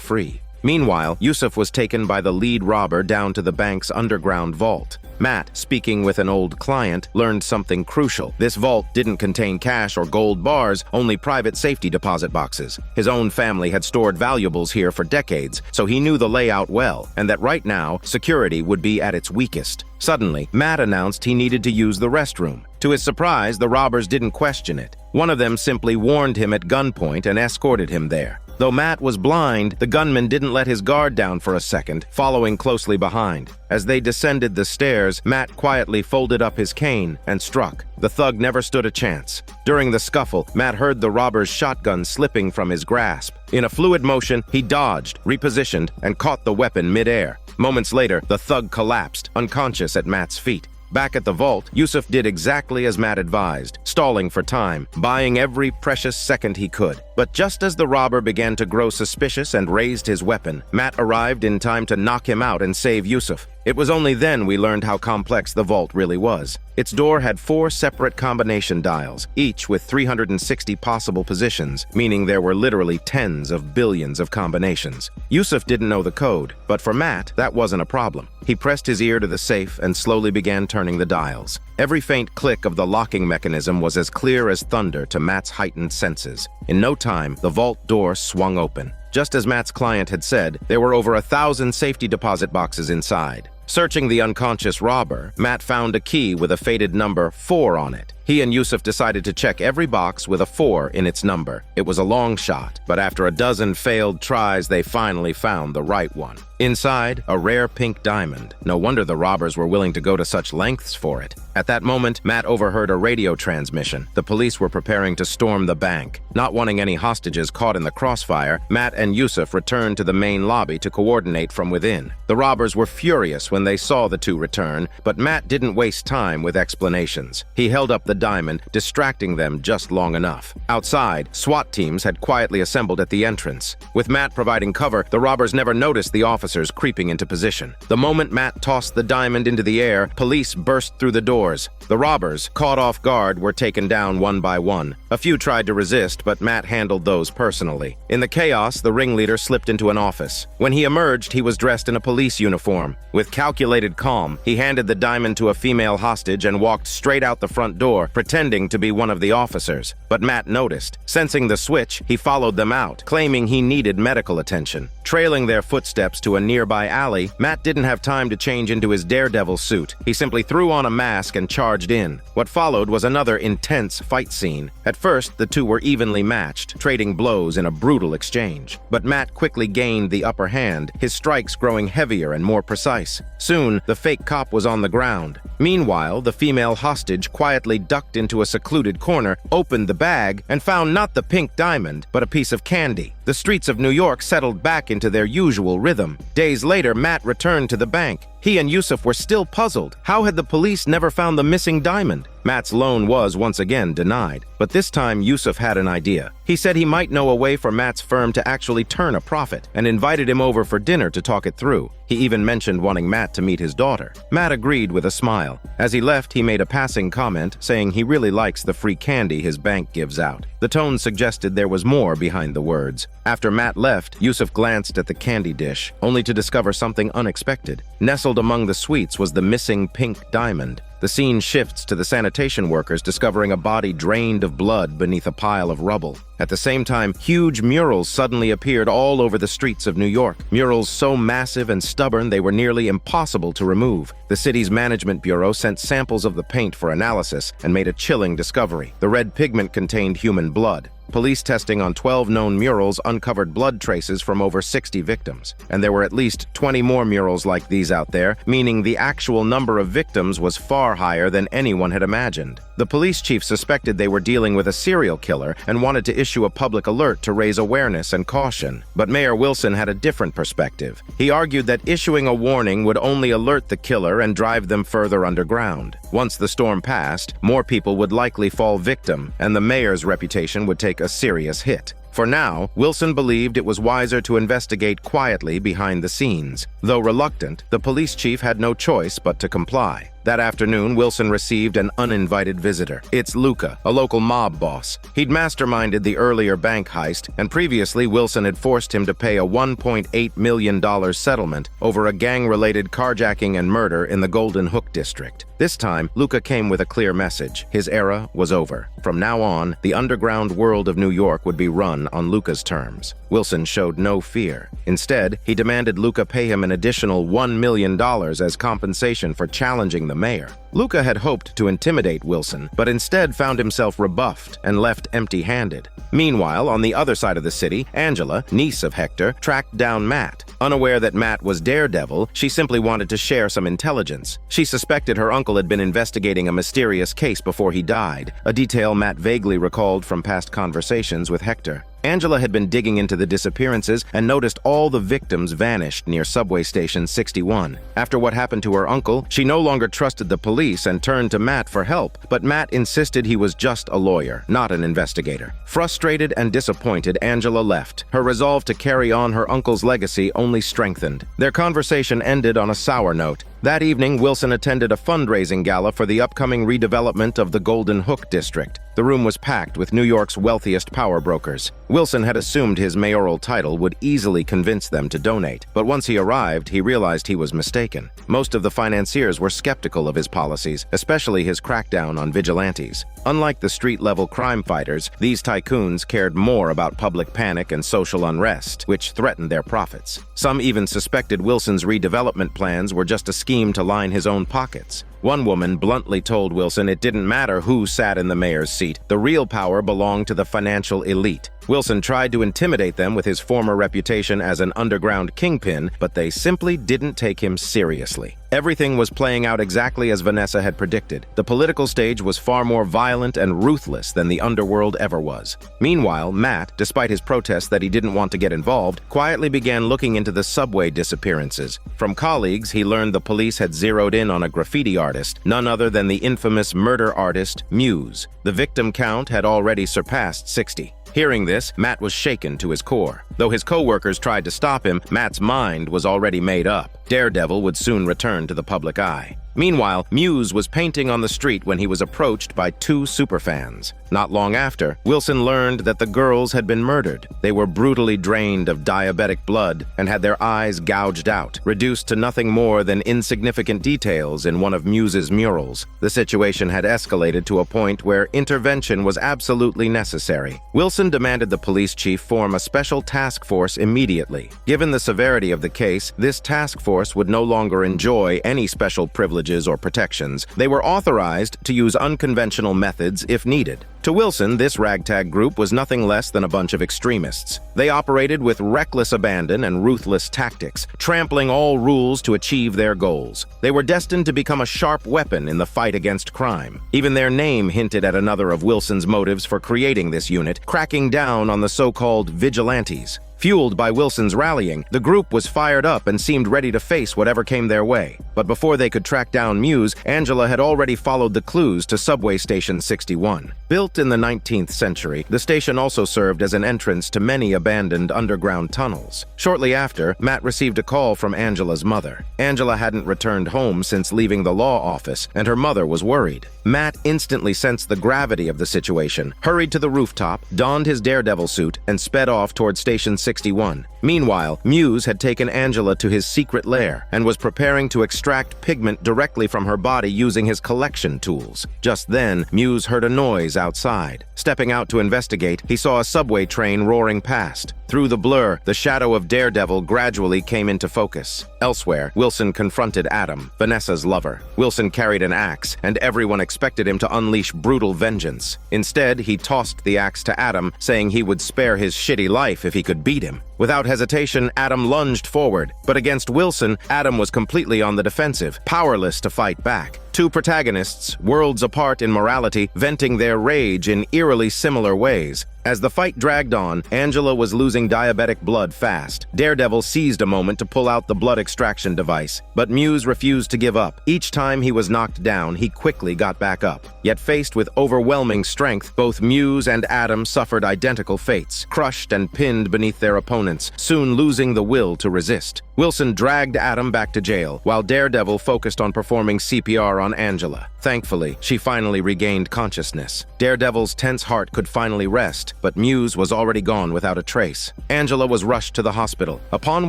free. Meanwhile, Yusuf was taken by the lead robber down to the bank's underground vault. Matt, speaking with an old client, learned something crucial. This vault didn't contain cash or gold bars, only private safety deposit boxes. His own family had stored valuables here for decades, so he knew the layout well, and that right now, security would be at its weakest. Suddenly, Matt announced he needed to use the restroom. To his surprise, the robbers didn't question it. One of them simply warned him at gunpoint and escorted him there. Though Matt was blind, the gunman didn't let his guard down for a second, following closely behind. As they descended the stairs, Matt quietly folded up his cane and struck. The thug never stood a chance. During the scuffle, Matt heard the robber's shotgun slipping from his grasp. In a fluid motion, he dodged, repositioned, and caught the weapon mid-air. Moments later, the thug collapsed, unconscious at Matt's feet. Back at the vault, Yusuf did exactly as Matt advised, stalling for time, buying every precious second he could. But just as the robber began to grow suspicious and raised his weapon, Matt arrived in time to knock him out and save Yusuf. It was only then we learned how complex the vault really was. Its door had 4 separate combination dials, each with 360 possible positions, meaning there were literally tens of billions of combinations. Yusuf didn't know the code, but for Matt, that wasn't a problem. He pressed his ear to the safe and slowly began turning the dials. Every faint click of the locking mechanism was as clear as thunder to Matt's heightened senses. In no time, the vault door swung open. Just as Matt's client had said, there were over 1,000 safety deposit boxes inside. Searching the unconscious robber, Matt found a key with a faded number 4 on it. He and Yusuf decided to check every box with a 4 in its number. It was a long shot, but after a dozen failed tries, they finally found the right one. Inside, a rare pink diamond. No wonder the robbers were willing to go to such lengths for it. At that moment, Matt overheard a radio transmission. The police were preparing to storm the bank. Not wanting any hostages caught in the crossfire, Matt and Yusuf returned to the main lobby to coordinate from within. The robbers were furious when they saw the 2 return, but Matt didn't waste time with explanations. He held up the diamond, distracting them just long enough. Outside, SWAT teams had quietly assembled at the entrance. With Matt providing cover, the robbers never noticed the officers creeping into position. The moment Matt tossed the diamond into the air, police burst through the doors. The robbers, caught off guard, were taken down one by one. A few tried to resist, but Matt handled those personally. In the chaos, the ringleader slipped into an office. When he emerged, he was dressed in a police uniform. With calculated calm, he handed the diamond to a female hostage and walked straight out the front door, pretending to be one of the officers. But Matt noticed. Sensing the switch, he followed them out, claiming he needed medical attention. Trailing their footsteps to a nearby alley, Matt didn't have time to change into his Daredevil suit. He simply threw on a mask and charged in. What followed was another intense fight scene. At first, the 2 were evenly matched, trading blows in a brutal exchange. But Matt quickly gained the upper hand, his strikes growing heavier and more precise. Soon, the fake cop was on the ground. Meanwhile, the female hostage quietly ducked into a secluded corner, opened the bag, and found not the pink diamond, but a piece of candy. The streets of New York settled back into their usual rhythm. Days later, Matt returned to the bank. He and Yusuf were still puzzled. How had the police never found the missing diamond? Matt's loan was once again denied, but this time Yusuf had an idea. He said he might know a way for Matt's firm to actually turn a profit, and invited him over for dinner to talk it through. He even mentioned wanting Matt to meet his daughter. Matt agreed with a smile. As he left, he made a passing comment, saying he really likes the free candy his bank gives out. The tone suggested there was more behind the words. After Matt left, Yusuf glanced at the candy dish, only to discover something unexpected. Nestled among the sweets was the missing pink diamond. The scene shifts to the sanitation workers discovering a body drained of blood beneath a pile of rubble. At the same time, huge murals suddenly appeared all over the streets of New York. Murals so massive and stubborn they were nearly impossible to remove. The city's management bureau sent samples of the paint for analysis and made a chilling discovery. The red pigment contained human blood. Police testing on 12 known murals uncovered blood traces from over 60 victims. And there were at least 20 more murals like these out there, meaning the actual number of victims was far higher than anyone had imagined. The police chief suspected they were dealing with a serial killer and wanted to issue a public alert to raise awareness and caution. But Mayor Wilson had a different perspective. He argued that issuing a warning would only alert the killer and drive them further underground. Once the storm passed, more people would likely fall victim, and the mayor's reputation would take a serious hit. For now, Wilson believed it was wiser to investigate quietly behind the scenes. Though reluctant, the police chief had no choice but to comply. That afternoon, Wilson received an uninvited visitor. It's Luca, a local mob boss. He'd masterminded the earlier bank heist, and previously Wilson had forced him to pay a $1.8 million settlement over a gang-related carjacking and murder in the Golden Hook district. This time, Luca came with a clear message. His era was over. From now on, the underground world of New York would be run on Luca's terms. Wilson showed no fear. Instead, he demanded Luca pay him an additional $1 million as compensation for challenging the mayor. Luca had hoped to intimidate Wilson, but instead found himself rebuffed and left empty-handed. Meanwhile, on the other side of the city, Angela, niece of Hector, tracked down Matt. Unaware that Matt was Daredevil, she simply wanted to share some intelligence. She suspected her uncle had been investigating a mysterious case before he died, a detail Matt vaguely recalled from past conversations with Hector. Angela had been digging into the disappearances and noticed all the victims vanished near subway station 61. After what happened to her uncle, she no longer trusted the police and turned to Matt for help, but Matt insisted he was just a lawyer, not an investigator. Frustrated and disappointed, Angela left. Her resolve to carry on her uncle's legacy only strengthened. Their conversation ended on a sour note. That evening, Wilson attended a fundraising gala for the upcoming redevelopment of the Golden Hook district. The room was packed with New York's wealthiest power brokers. Wilson had assumed his mayoral title would easily convince them to donate, but once he arrived, he realized he was mistaken. Most of the financiers were skeptical of his policies, especially his crackdown on vigilantes. Unlike the street-level crime fighters, these tycoons cared more about public panic and social unrest, which threatened their profits. Some even suspected Wilson's redevelopment plans were just a scheme to line his own pockets. One woman bluntly told Wilson it didn't matter who sat in the mayor's seat. The real power belonged to the financial elite. Wilson tried to intimidate them with his former reputation as an underground kingpin, but they simply didn't take him seriously. Everything was playing out exactly as Vanessa had predicted. The political stage was far more violent and ruthless than the underworld ever was. Meanwhile, Matt, despite his protests that he didn't want to get involved, quietly began looking into the subway disappearances. From colleagues, he learned the police had zeroed in on a graffiti artist, none other than the infamous murder artist Muse. The victim count had already surpassed 60. Hearing this, Matt was shaken to his core. Though his co-workers tried to stop him, Matt's mind was already made up. Daredevil would soon return to the public eye. Meanwhile, Muse was painting on the street when he was approached by two superfans. Not long after, Wilson learned that the girls had been murdered. They were brutally drained of diabetic blood and had their eyes gouged out, reduced to nothing more than insignificant details in one of Muse's murals. The situation had escalated to a point where intervention was absolutely necessary. Wilson demanded the police chief form a special task force immediately. Given the severity of the case, this task force would no longer enjoy any special privileges or protections. They were authorized to use unconventional methods if needed. To Wilson, this ragtag group was nothing less than a bunch of extremists. They operated with reckless abandon and ruthless tactics, trampling all rules to achieve their goals. They were destined to become a sharp weapon in the fight against crime. Even their name hinted at another of Wilson's motives for creating this unit, cracking down on the so-called vigilantes. Fueled by Wilson's rallying, the group was fired up and seemed ready to face whatever came their way. But before they could track down Muse, Angela had already followed the clues to subway station 61. Built Built in the 19th century, the station also served as an entrance to many abandoned underground tunnels. Shortly after, Matt received a call from Angela's mother. Angela hadn't returned home since leaving the law office, and her mother was worried. Matt instantly sensed the gravity of the situation, hurried to the rooftop, donned his Daredevil suit, and sped off toward Station 61. Meanwhile, Muse had taken Angela to his secret lair and was preparing to extract pigment directly from her body using his collection tools. Just then, Muse heard a noise outside. Stepping out to investigate, he saw a subway train roaring past. Through the blur, the shadow of Daredevil gradually came into focus. Elsewhere, Wilson confronted Adam, Vanessa's lover. Wilson carried an axe, and everyone expected him to unleash brutal vengeance. Instead, he tossed the axe to Adam, saying he would spare his shitty life if he could beat him. Without hesitation, Adam lunged forward, but against Wilson, Adam was completely on the defensive, powerless to fight back. Two protagonists, worlds apart in morality, venting their rage in eerily similar ways. As the fight dragged on, Angela was losing diabetic blood fast. Daredevil seized a moment to pull out the blood extraction device, but Muse refused to give up. Each time he was knocked down, he quickly got back up. Yet faced with overwhelming strength, both Muse and Adam suffered identical fates, crushed and pinned beneath their opponents, soon losing the will to resist. Wilson dragged Adam back to jail, while Daredevil focused on performing CPR on Angela. Thankfully, she finally regained consciousness. Daredevil's tense heart could finally rest, but Muse was already gone without a trace. Angela was rushed to the hospital. Upon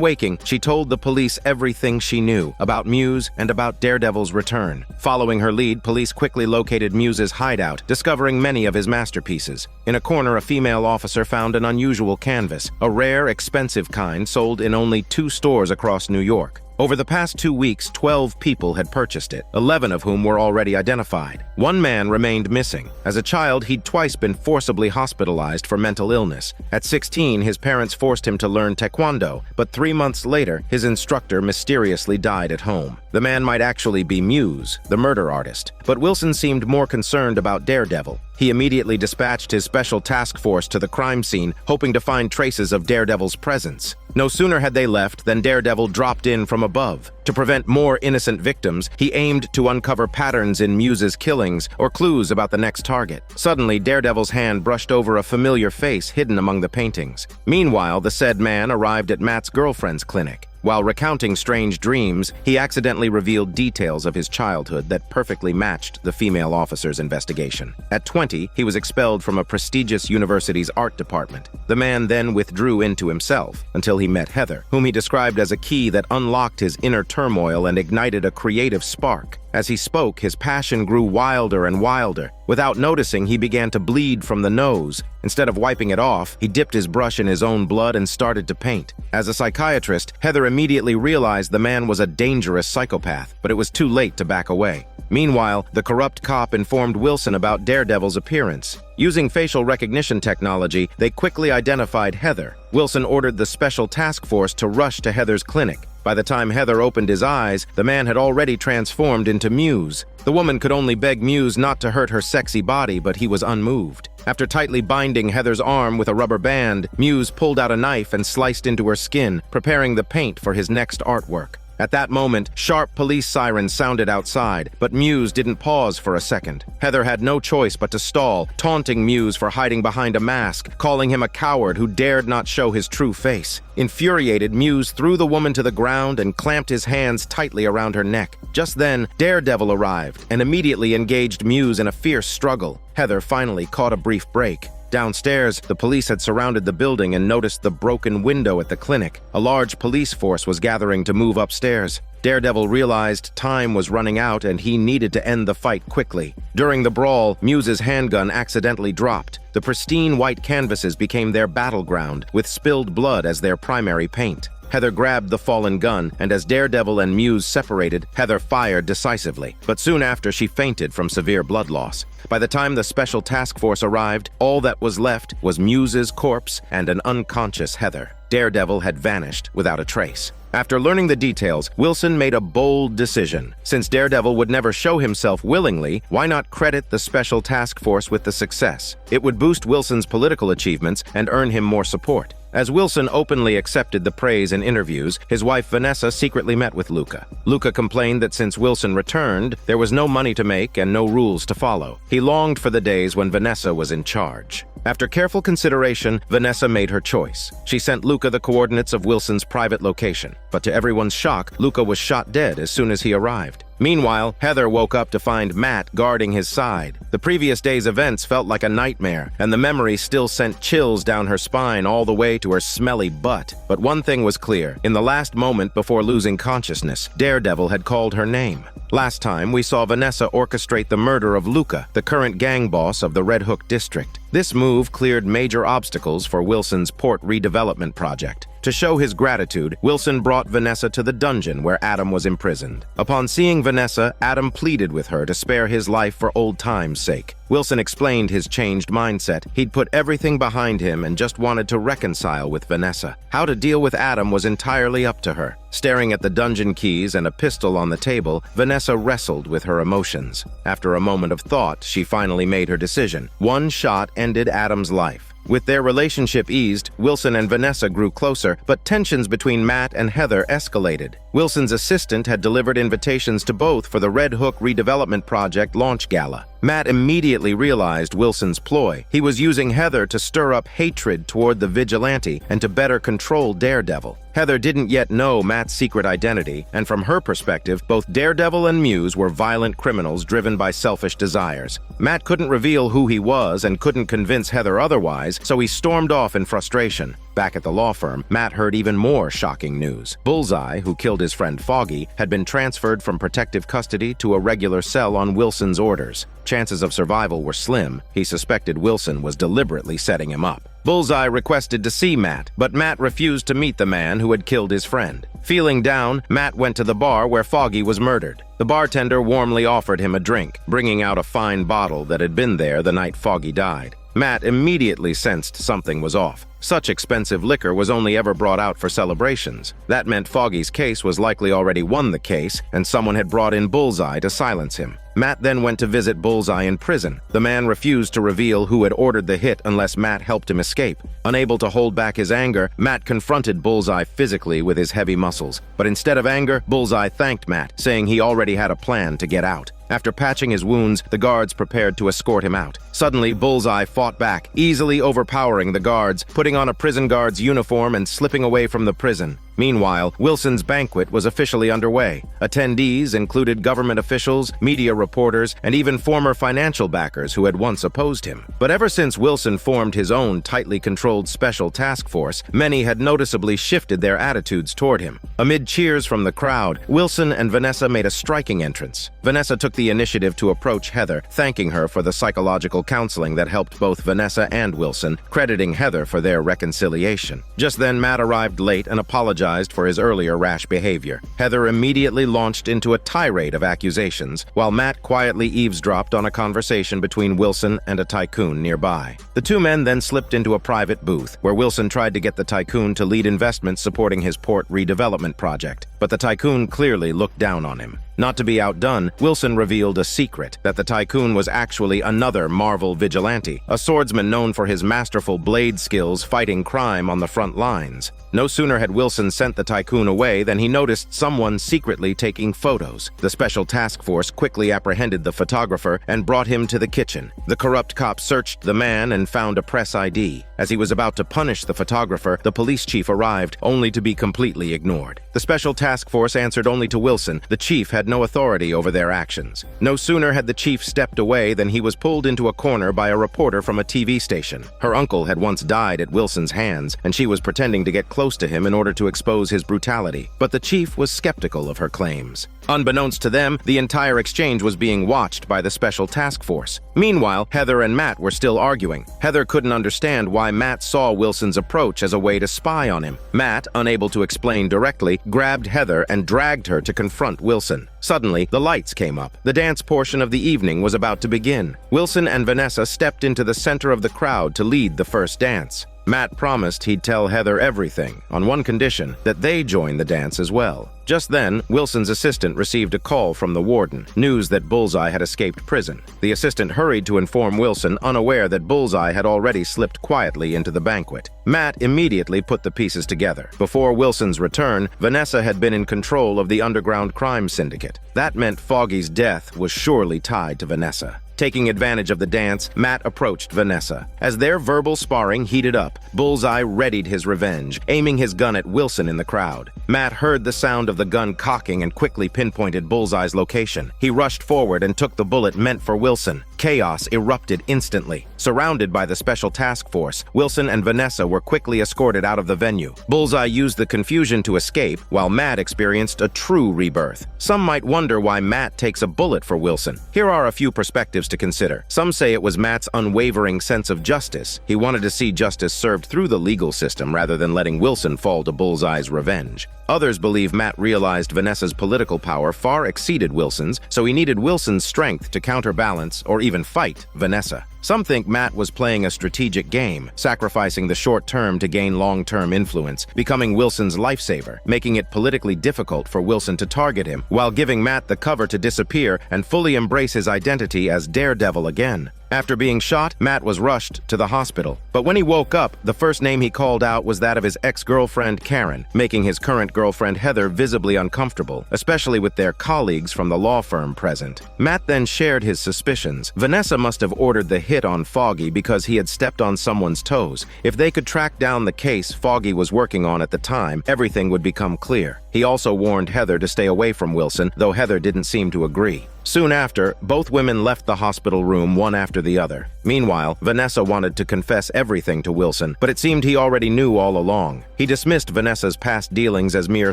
waking, she told the police everything she knew about Muse and about Daredevil's return. Following her lead, police quickly located Muse's hideout, discovering many of his masterpieces. In a corner, a female officer found an unusual canvas, a rare, expensive kind sold in only 2 stores across New York. Over the past 2 weeks, 12 people had purchased it, 11 of whom were already identified. One man remained missing. As a child, he'd twice been forcibly hospitalized for mental illness. At 16, his parents forced him to learn taekwondo, but 3 months later, his instructor mysteriously died at home. The man might actually be Muse, the murder artist, but Wilson seemed more concerned about Daredevil. He immediately dispatched his special task force to the crime scene, hoping to find traces of Daredevil's presence. No sooner had they left than Daredevil dropped in from above. To prevent more innocent victims, he aimed to uncover patterns in Muse's killings or clues about the next target. Suddenly, Daredevil's hand brushed over a familiar face hidden among the paintings. Meanwhile, the said man arrived at Matt's girlfriend's clinic. While recounting strange dreams, he accidentally revealed details of his childhood that perfectly matched the female officer's investigation. At 20, he was expelled from a prestigious university's art department. The man then withdrew into himself until he met Heather, whom he described as a key that unlocked his inner turmoil and ignited a creative spark. As he spoke, his passion grew wilder and wilder. Without noticing, he began to bleed from the nose. Instead of wiping it off, he dipped his brush in his own blood and started to paint. As a psychiatrist, Heather immediately realized the man was a dangerous psychopath, but it was too late to back away. Meanwhile, the corrupt cop informed Wilson about Daredevil's appearance. Using facial recognition technology, they quickly identified Heather. Wilson ordered the special task force to rush to Heather's clinic. By the time Heather opened his eyes, the man had already transformed into Muse. The woman could only beg Muse not to hurt her sexy body, but he was unmoved. After tightly binding Heather's arm with a rubber band, Muse pulled out a knife and sliced into her skin, preparing the paint for his next artwork. At that moment, sharp police sirens sounded outside, but Muse didn't pause for a second. Heather had no choice but to stall, taunting Muse for hiding behind a mask, calling him a coward who dared not show his true face. Infuriated, Muse threw the woman to the ground and clamped his hands tightly around her neck. Just then, Daredevil arrived and immediately engaged Muse in a fierce struggle. Heather finally caught a brief break. Downstairs, the police had surrounded the building and noticed the broken window at the clinic. A large police force was gathering to move upstairs. Daredevil realized time was running out and he needed to end the fight quickly. During the brawl, Muse's handgun accidentally dropped. The pristine white canvases became their battleground, with spilled blood as their primary paint. Heather grabbed the fallen gun, and as Daredevil and Muse separated, Heather fired decisively. But soon after, she fainted from severe blood loss. By the time the special task force arrived, all that was left was Muse's corpse and an unconscious Heather. Daredevil had vanished without a trace. After learning the details, Wilson made a bold decision. Since Daredevil would never show himself willingly, why not credit the special task force with the success? It would boost Wilson's political achievements and earn him more support. As Wilson openly accepted the praise in interviews, his wife Vanessa secretly met with Luca. Luca complained that since Wilson returned, there was no money to make and no rules to follow. He longed for the days when Vanessa was in charge. After careful consideration, Vanessa made her choice. She sent Luca the coordinates of Wilson's private location. But to everyone's shock, Luca was shot dead as soon as he arrived. Meanwhile, Heather woke up to find Matt guarding his side. The previous day's events felt like a nightmare, and the memory still sent chills down her spine all the way to her smelly butt. But one thing was clear. In the last moment before losing consciousness, Daredevil had called her name. Last time, we saw Vanessa orchestrate the murder of Luca, the current gang boss of the Red Hook district. This move cleared major obstacles for Wilson's port redevelopment project. To show his gratitude, Wilson brought Vanessa to the dungeon where Adam was imprisoned. Upon seeing Vanessa, Adam pleaded with her to spare his life for old time's sake. Wilson explained his changed mindset. He'd put everything behind him and just wanted to reconcile with Vanessa. How to deal with Adam was entirely up to her. Staring at the dungeon keys and a pistol on the table, Vanessa wrestled with her emotions. After a moment of thought, she finally made her decision. One shot ended Adam's life. With their relationship eased, Wilson and Vanessa grew closer, but tensions between Matt and Heather escalated. Wilson's assistant had delivered invitations to both for the Red Hook redevelopment project launch gala. Matt immediately realized Wilson's ploy. He was using Heather to stir up hatred toward the vigilante and to better control Daredevil. Heather didn't yet know Matt's secret identity, and from her perspective, both Daredevil and Muse were violent criminals driven by selfish desires. Matt couldn't reveal who he was and couldn't convince Heather otherwise, so he stormed off in frustration. Back at the law firm, Matt heard even more shocking news. Bullseye, who killed his friend Foggy, had been transferred from protective custody to a regular cell on Wilson's orders. Chances of survival were slim. He suspected Wilson was deliberately setting him up. Bullseye requested to see Matt, but Matt refused to meet the man who had killed his friend. Feeling down, Matt went to the bar where Foggy was murdered. The bartender warmly offered him a drink, bringing out a fine bottle that had been there the night Foggy died. Matt immediately sensed something was off. Such expensive liquor was only ever brought out for celebrations. That meant Foggy's case was likely already won the case, and someone had brought in Bullseye to silence him. Matt then went to visit Bullseye in prison. The man refused to reveal who had ordered the hit unless Matt helped him escape. Unable to hold back his anger, Matt confronted Bullseye physically with his heavy muscles. But instead of anger, Bullseye thanked Matt, saying he already had a plan to get out. After patching his wounds, the guards prepared to escort him out. Suddenly, Bullseye fought back, easily overpowering the guards, putting on a prison guard's uniform and slipping away from the prison. Meanwhile, Wilson's banquet was officially underway. Attendees included government officials, media reporters, and even former financial backers who had once opposed him. But ever since Wilson formed his own tightly controlled special task force, many had noticeably shifted their attitudes toward him. Amid cheers from the crowd, Wilson and Vanessa made a striking entrance. Vanessa took the initiative to approach Heather, thanking her for the psychological counseling that helped both Vanessa and Wilson, crediting Heather for their reconciliation. Just then, Matt arrived late and apologized for his earlier rash behavior. Heather immediately launched into a tirade of accusations, while Matt quietly eavesdropped on a conversation between Wilson and a tycoon nearby. The two men then slipped into a private booth, where Wilson tried to get the tycoon to lead investments supporting his port redevelopment project, but the tycoon clearly looked down on him. Not to be outdone, Wilson revealed a secret, that the tycoon was actually another Marvel vigilante, a swordsman known for his masterful blade skills fighting crime on the front lines. No sooner had Wilson sent the tycoon away than he noticed someone secretly taking photos. The special task force quickly apprehended the photographer and brought him to the kitchen. The corrupt cop searched the man and found a press ID. As he was about to punish the photographer, the police chief arrived, only to be completely ignored. The special task force answered only to Wilson. The chief had no authority over their actions. No sooner had the chief stepped away than he was pulled into a corner by a reporter from a TV station. Her uncle had once died at Wilson's hands, and she was pretending to get close to him in order to expose his brutality. But the chief was skeptical of her claims. Unbeknownst to them, the entire exchange was being watched by the special task force. Meanwhile, Heather and Matt were still arguing. Heather couldn't understand why Matt saw Wilson's approach as a way to spy on him. Matt, unable to explain directly, grabbed Heather and dragged her to confront Wilson. Suddenly, the lights came up. The dance portion of the evening was about to begin. Wilson and Vanessa stepped into the center of the crowd to lead the first dance. Matt promised he'd tell Heather everything, on one condition, that they join the dance as well. Just then, Wilson's assistant received a call from the warden, news that Bullseye had escaped prison. The assistant hurried to inform Wilson, unaware that Bullseye had already slipped quietly into the banquet. Matt immediately put the pieces together. Before Wilson's return, Vanessa had been in control of the underground crime syndicate. That meant Foggy's death was surely tied to Vanessa. Taking advantage of the dance, Matt approached Vanessa. As their verbal sparring heated up, Bullseye readied his revenge, aiming his gun at Wilson in the crowd. Matt heard the sound of the gun cocking and quickly pinpointed Bullseye's location. He rushed forward and took the bullet meant for Wilson. Chaos erupted instantly. Surrounded by the special task force, Wilson and Vanessa were quickly escorted out of the venue. Bullseye used the confusion to escape, while Matt experienced a true rebirth. Some might wonder why Matt takes a bullet for Wilson. Here are a few perspectives to consider. Some say it was Matt's unwavering sense of justice. He wanted to see justice served through the legal system rather than letting Wilson fall to Bullseye's revenge. Others believe Matt realized Vanessa's political power far exceeded Wilson's, so he needed Wilson's strength to counterbalance or even fight Vanessa. Some think Matt was playing a strategic game, sacrificing the short term to gain long-term influence, becoming Wilson's lifesaver, making it politically difficult for Wilson to target him, while giving Matt the cover to disappear and fully embrace his identity as Daredevil again. After being shot, Matt was rushed to the hospital. But when he woke up, the first name he called out was that of his ex-girlfriend Karen, making his current girlfriend Heather visibly uncomfortable, especially with their colleagues from the law firm present. Matt then shared his suspicions. Vanessa must have ordered the hit on Foggy because he had stepped on someone's toes. If they could track down the case Foggy was working on at the time, everything would become clear. He also warned Heather to stay away from Wilson, though Heather didn't seem to agree. Soon after, both women left the hospital room one after the other. Meanwhile, Vanessa wanted to confess everything to Wilson, but it seemed he already knew all along. He dismissed Vanessa's past dealings as mere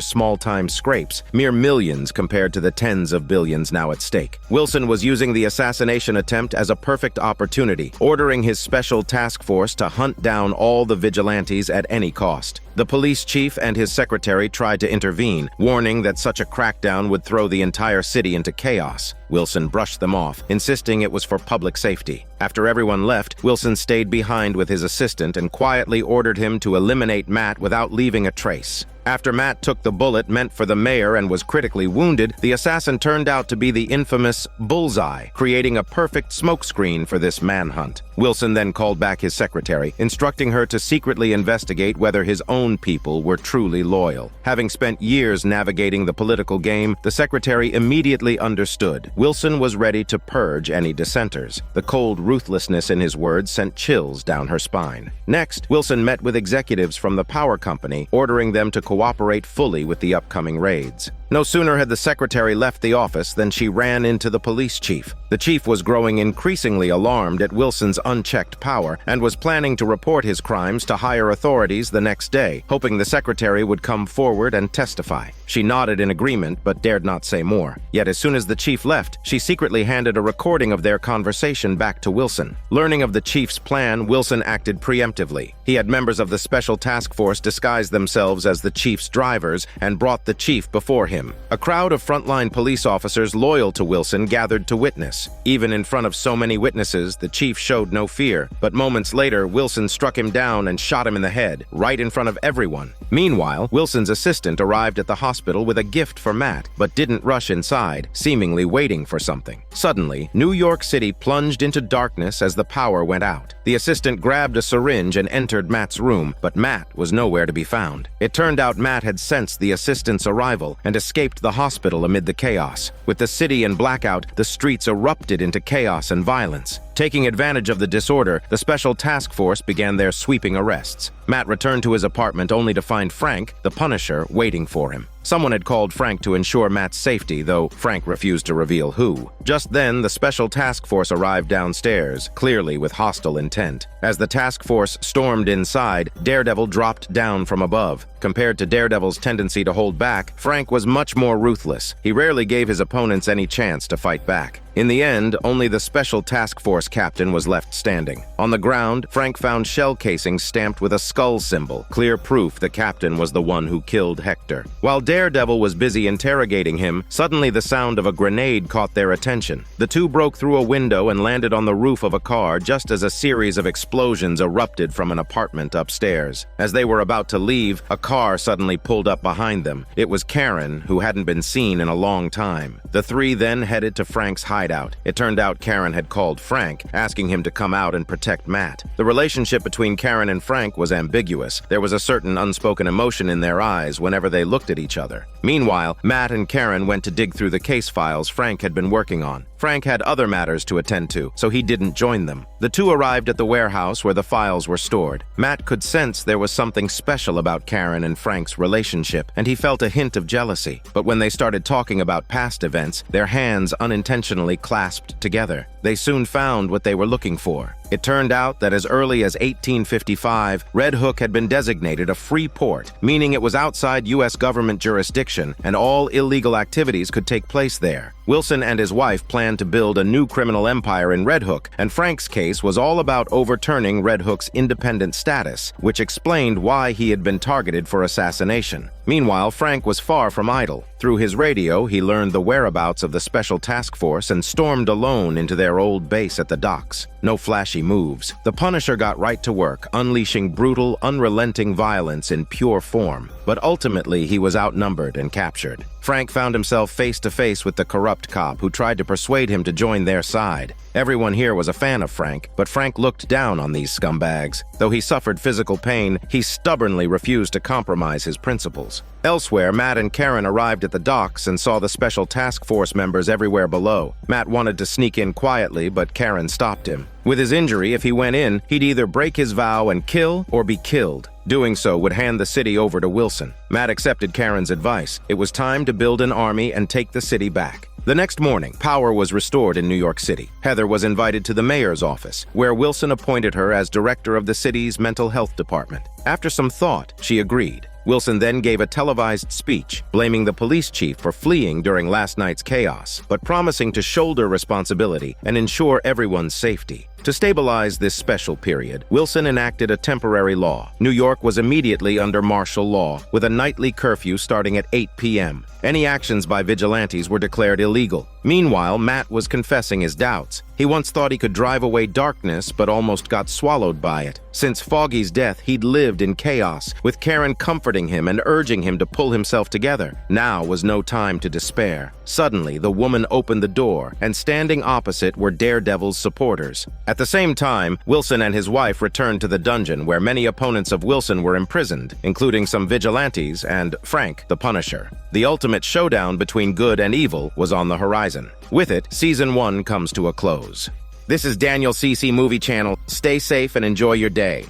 small-time scrapes, mere millions compared to the tens of billions now at stake. Wilson was using the assassination attempt as a perfect opportunity, ordering his special task force to hunt down all the vigilantes at any cost. The police chief and his secretary tried to intervene, warning that such a crackdown would throw the entire city into chaos. Wilson brushed them off, insisting it was for public safety. After everyone left, Wilson stayed behind with his assistant and quietly ordered him to eliminate Matt without leaving a trace. After Matt took the bullet meant for the mayor and was critically wounded, the assassin turned out to be the infamous Bullseye, creating a perfect smokescreen for this manhunt. Wilson then called back his secretary, instructing her to secretly investigate whether his own people were truly loyal. Having spent years navigating the political game, the secretary immediately understood. Wilson was ready to purge any dissenters. The cold ruthlessness in his words sent chills down her spine. Next, Wilson met with executives from the power company, ordering them to cooperate fully with the upcoming raids. No sooner had the secretary left the office than she ran into the police chief. The chief was growing increasingly alarmed at Wilson's unchecked power and was planning to report his crimes to higher authorities the next day, hoping the secretary would come forward and testify. She nodded in agreement but dared not say more. Yet as soon as the chief left, she secretly handed a recording of their conversation back to Wilson. Learning of the chief's plan, Wilson acted preemptively. He had members of the special task force disguise themselves as the chief's drivers and brought the chief before him. A crowd of frontline police officers loyal to Wilson gathered to witness. Even in front of so many witnesses, the chief showed no fear, but moments later, Wilson struck him down and shot him in the head, right in front of everyone. Meanwhile, Wilson's assistant arrived at the hospital with a gift for Matt, but didn't rush inside, seemingly waiting for something. Suddenly, New York City plunged into darkness as the power went out. The assistant grabbed a syringe and entered Matt's room, but Matt was nowhere to be found. It turned out Matt had sensed the assistant's arrival and escaped the hospital amid the chaos. With the city in blackout, the streets erupted into chaos and violence. Taking advantage of the disorder, the special task force began their sweeping arrests. Matt returned to his apartment only to find Frank, the Punisher, waiting for him. Someone had called Frank to ensure Matt's safety, though Frank refused to reveal who. Just then, the special task force arrived downstairs, clearly with hostile intent. As the task force stormed inside, Daredevil dropped down from above. Compared to Daredevil's tendency to hold back, Frank was much more ruthless. He rarely gave his opponents any chance to fight back. In the end, only the Special Task Force captain was left standing. On the ground, Frank found shell casings stamped with a skull symbol, clear proof the captain was the one who killed Hector. While Daredevil was busy interrogating him, suddenly the sound of a grenade caught their attention. The two broke through a window and landed on the roof of a car just as a series of explosions erupted from an apartment upstairs. As they were about to leave, a car suddenly pulled up behind them. It was Karen, who hadn't been seen in a long time. The three then headed to Frank's hideout. It turned out Karen had called Frank, asking him to come out and protect Matt. The relationship between Karen and Frank was ambiguous. There was a certain unspoken emotion in their eyes whenever they looked at each other. Meanwhile, Matt and Karen went to dig through the case files Frank had been working on. Frank had other matters to attend to, so he didn't join them. The two arrived at the warehouse where the files were stored. Matt could sense there was something special about Karen and Frank's relationship, and he felt a hint of jealousy. But when they started talking about past events, their hands unintentionally clasped together. They soon found what they were looking for. It turned out that as early as 1855, Red Hook had been designated a free port, meaning it was outside U.S. government jurisdiction and all illegal activities could take place there. Wilson and his wife planned to build a new criminal empire in Red Hook, and Frank's case was all about overturning Red Hook's independent status, which explained why he had been targeted for assassination. Meanwhile, Frank was far from idle. Through his radio, he learned the whereabouts of the Special Task Force and stormed alone into their old base at the docks. No flashy moves. The Punisher got right to work, unleashing brutal, unrelenting violence in pure form. But ultimately, he was outnumbered and captured. Frank found himself face to face with the corrupt cop who tried to persuade him to join their side. Everyone here was a fan of Frank, but Frank looked down on these scumbags. Though he suffered physical pain, he stubbornly refused to compromise his principles. Elsewhere, Matt and Karen arrived at the docks and saw the Special Task Force members everywhere below. Matt wanted to sneak in quietly, but Karen stopped him. With his injury, if he went in, he'd either break his vow and kill or be killed. Doing so would hand the city over to Wilson. Matt accepted Karen's advice. It was time to build an army and take the city back. The next morning, power was restored in New York City. Heather was invited to the mayor's office, where Wilson appointed her as director of the city's mental health department. After some thought, she agreed. Wilson then gave a televised speech, blaming the police chief for fleeing during last night's chaos, but promising to shoulder responsibility and ensure everyone's safety. To stabilize this special period, Wilson enacted a temporary law. New York was immediately under martial law, with a nightly curfew starting at 8 p.m. Any actions by vigilantes were declared illegal. Meanwhile, Matt was confessing his doubts. He once thought he could drive away darkness, but almost got swallowed by it. Since Foggy's death, he'd lived in chaos, with Karen comforting him and urging him to pull himself together. Now was no time to despair. Suddenly, the woman opened the door, and standing opposite were Daredevil's supporters. At the same time, Wilson and his wife returned to the dungeon where many opponents of Wilson were imprisoned, including some vigilantes and Frank, the Punisher. The ultimate showdown between good and evil was on the horizon. With it, Season 1 comes to a close. This is Daniel CC Movie Channel. Stay safe and enjoy your day.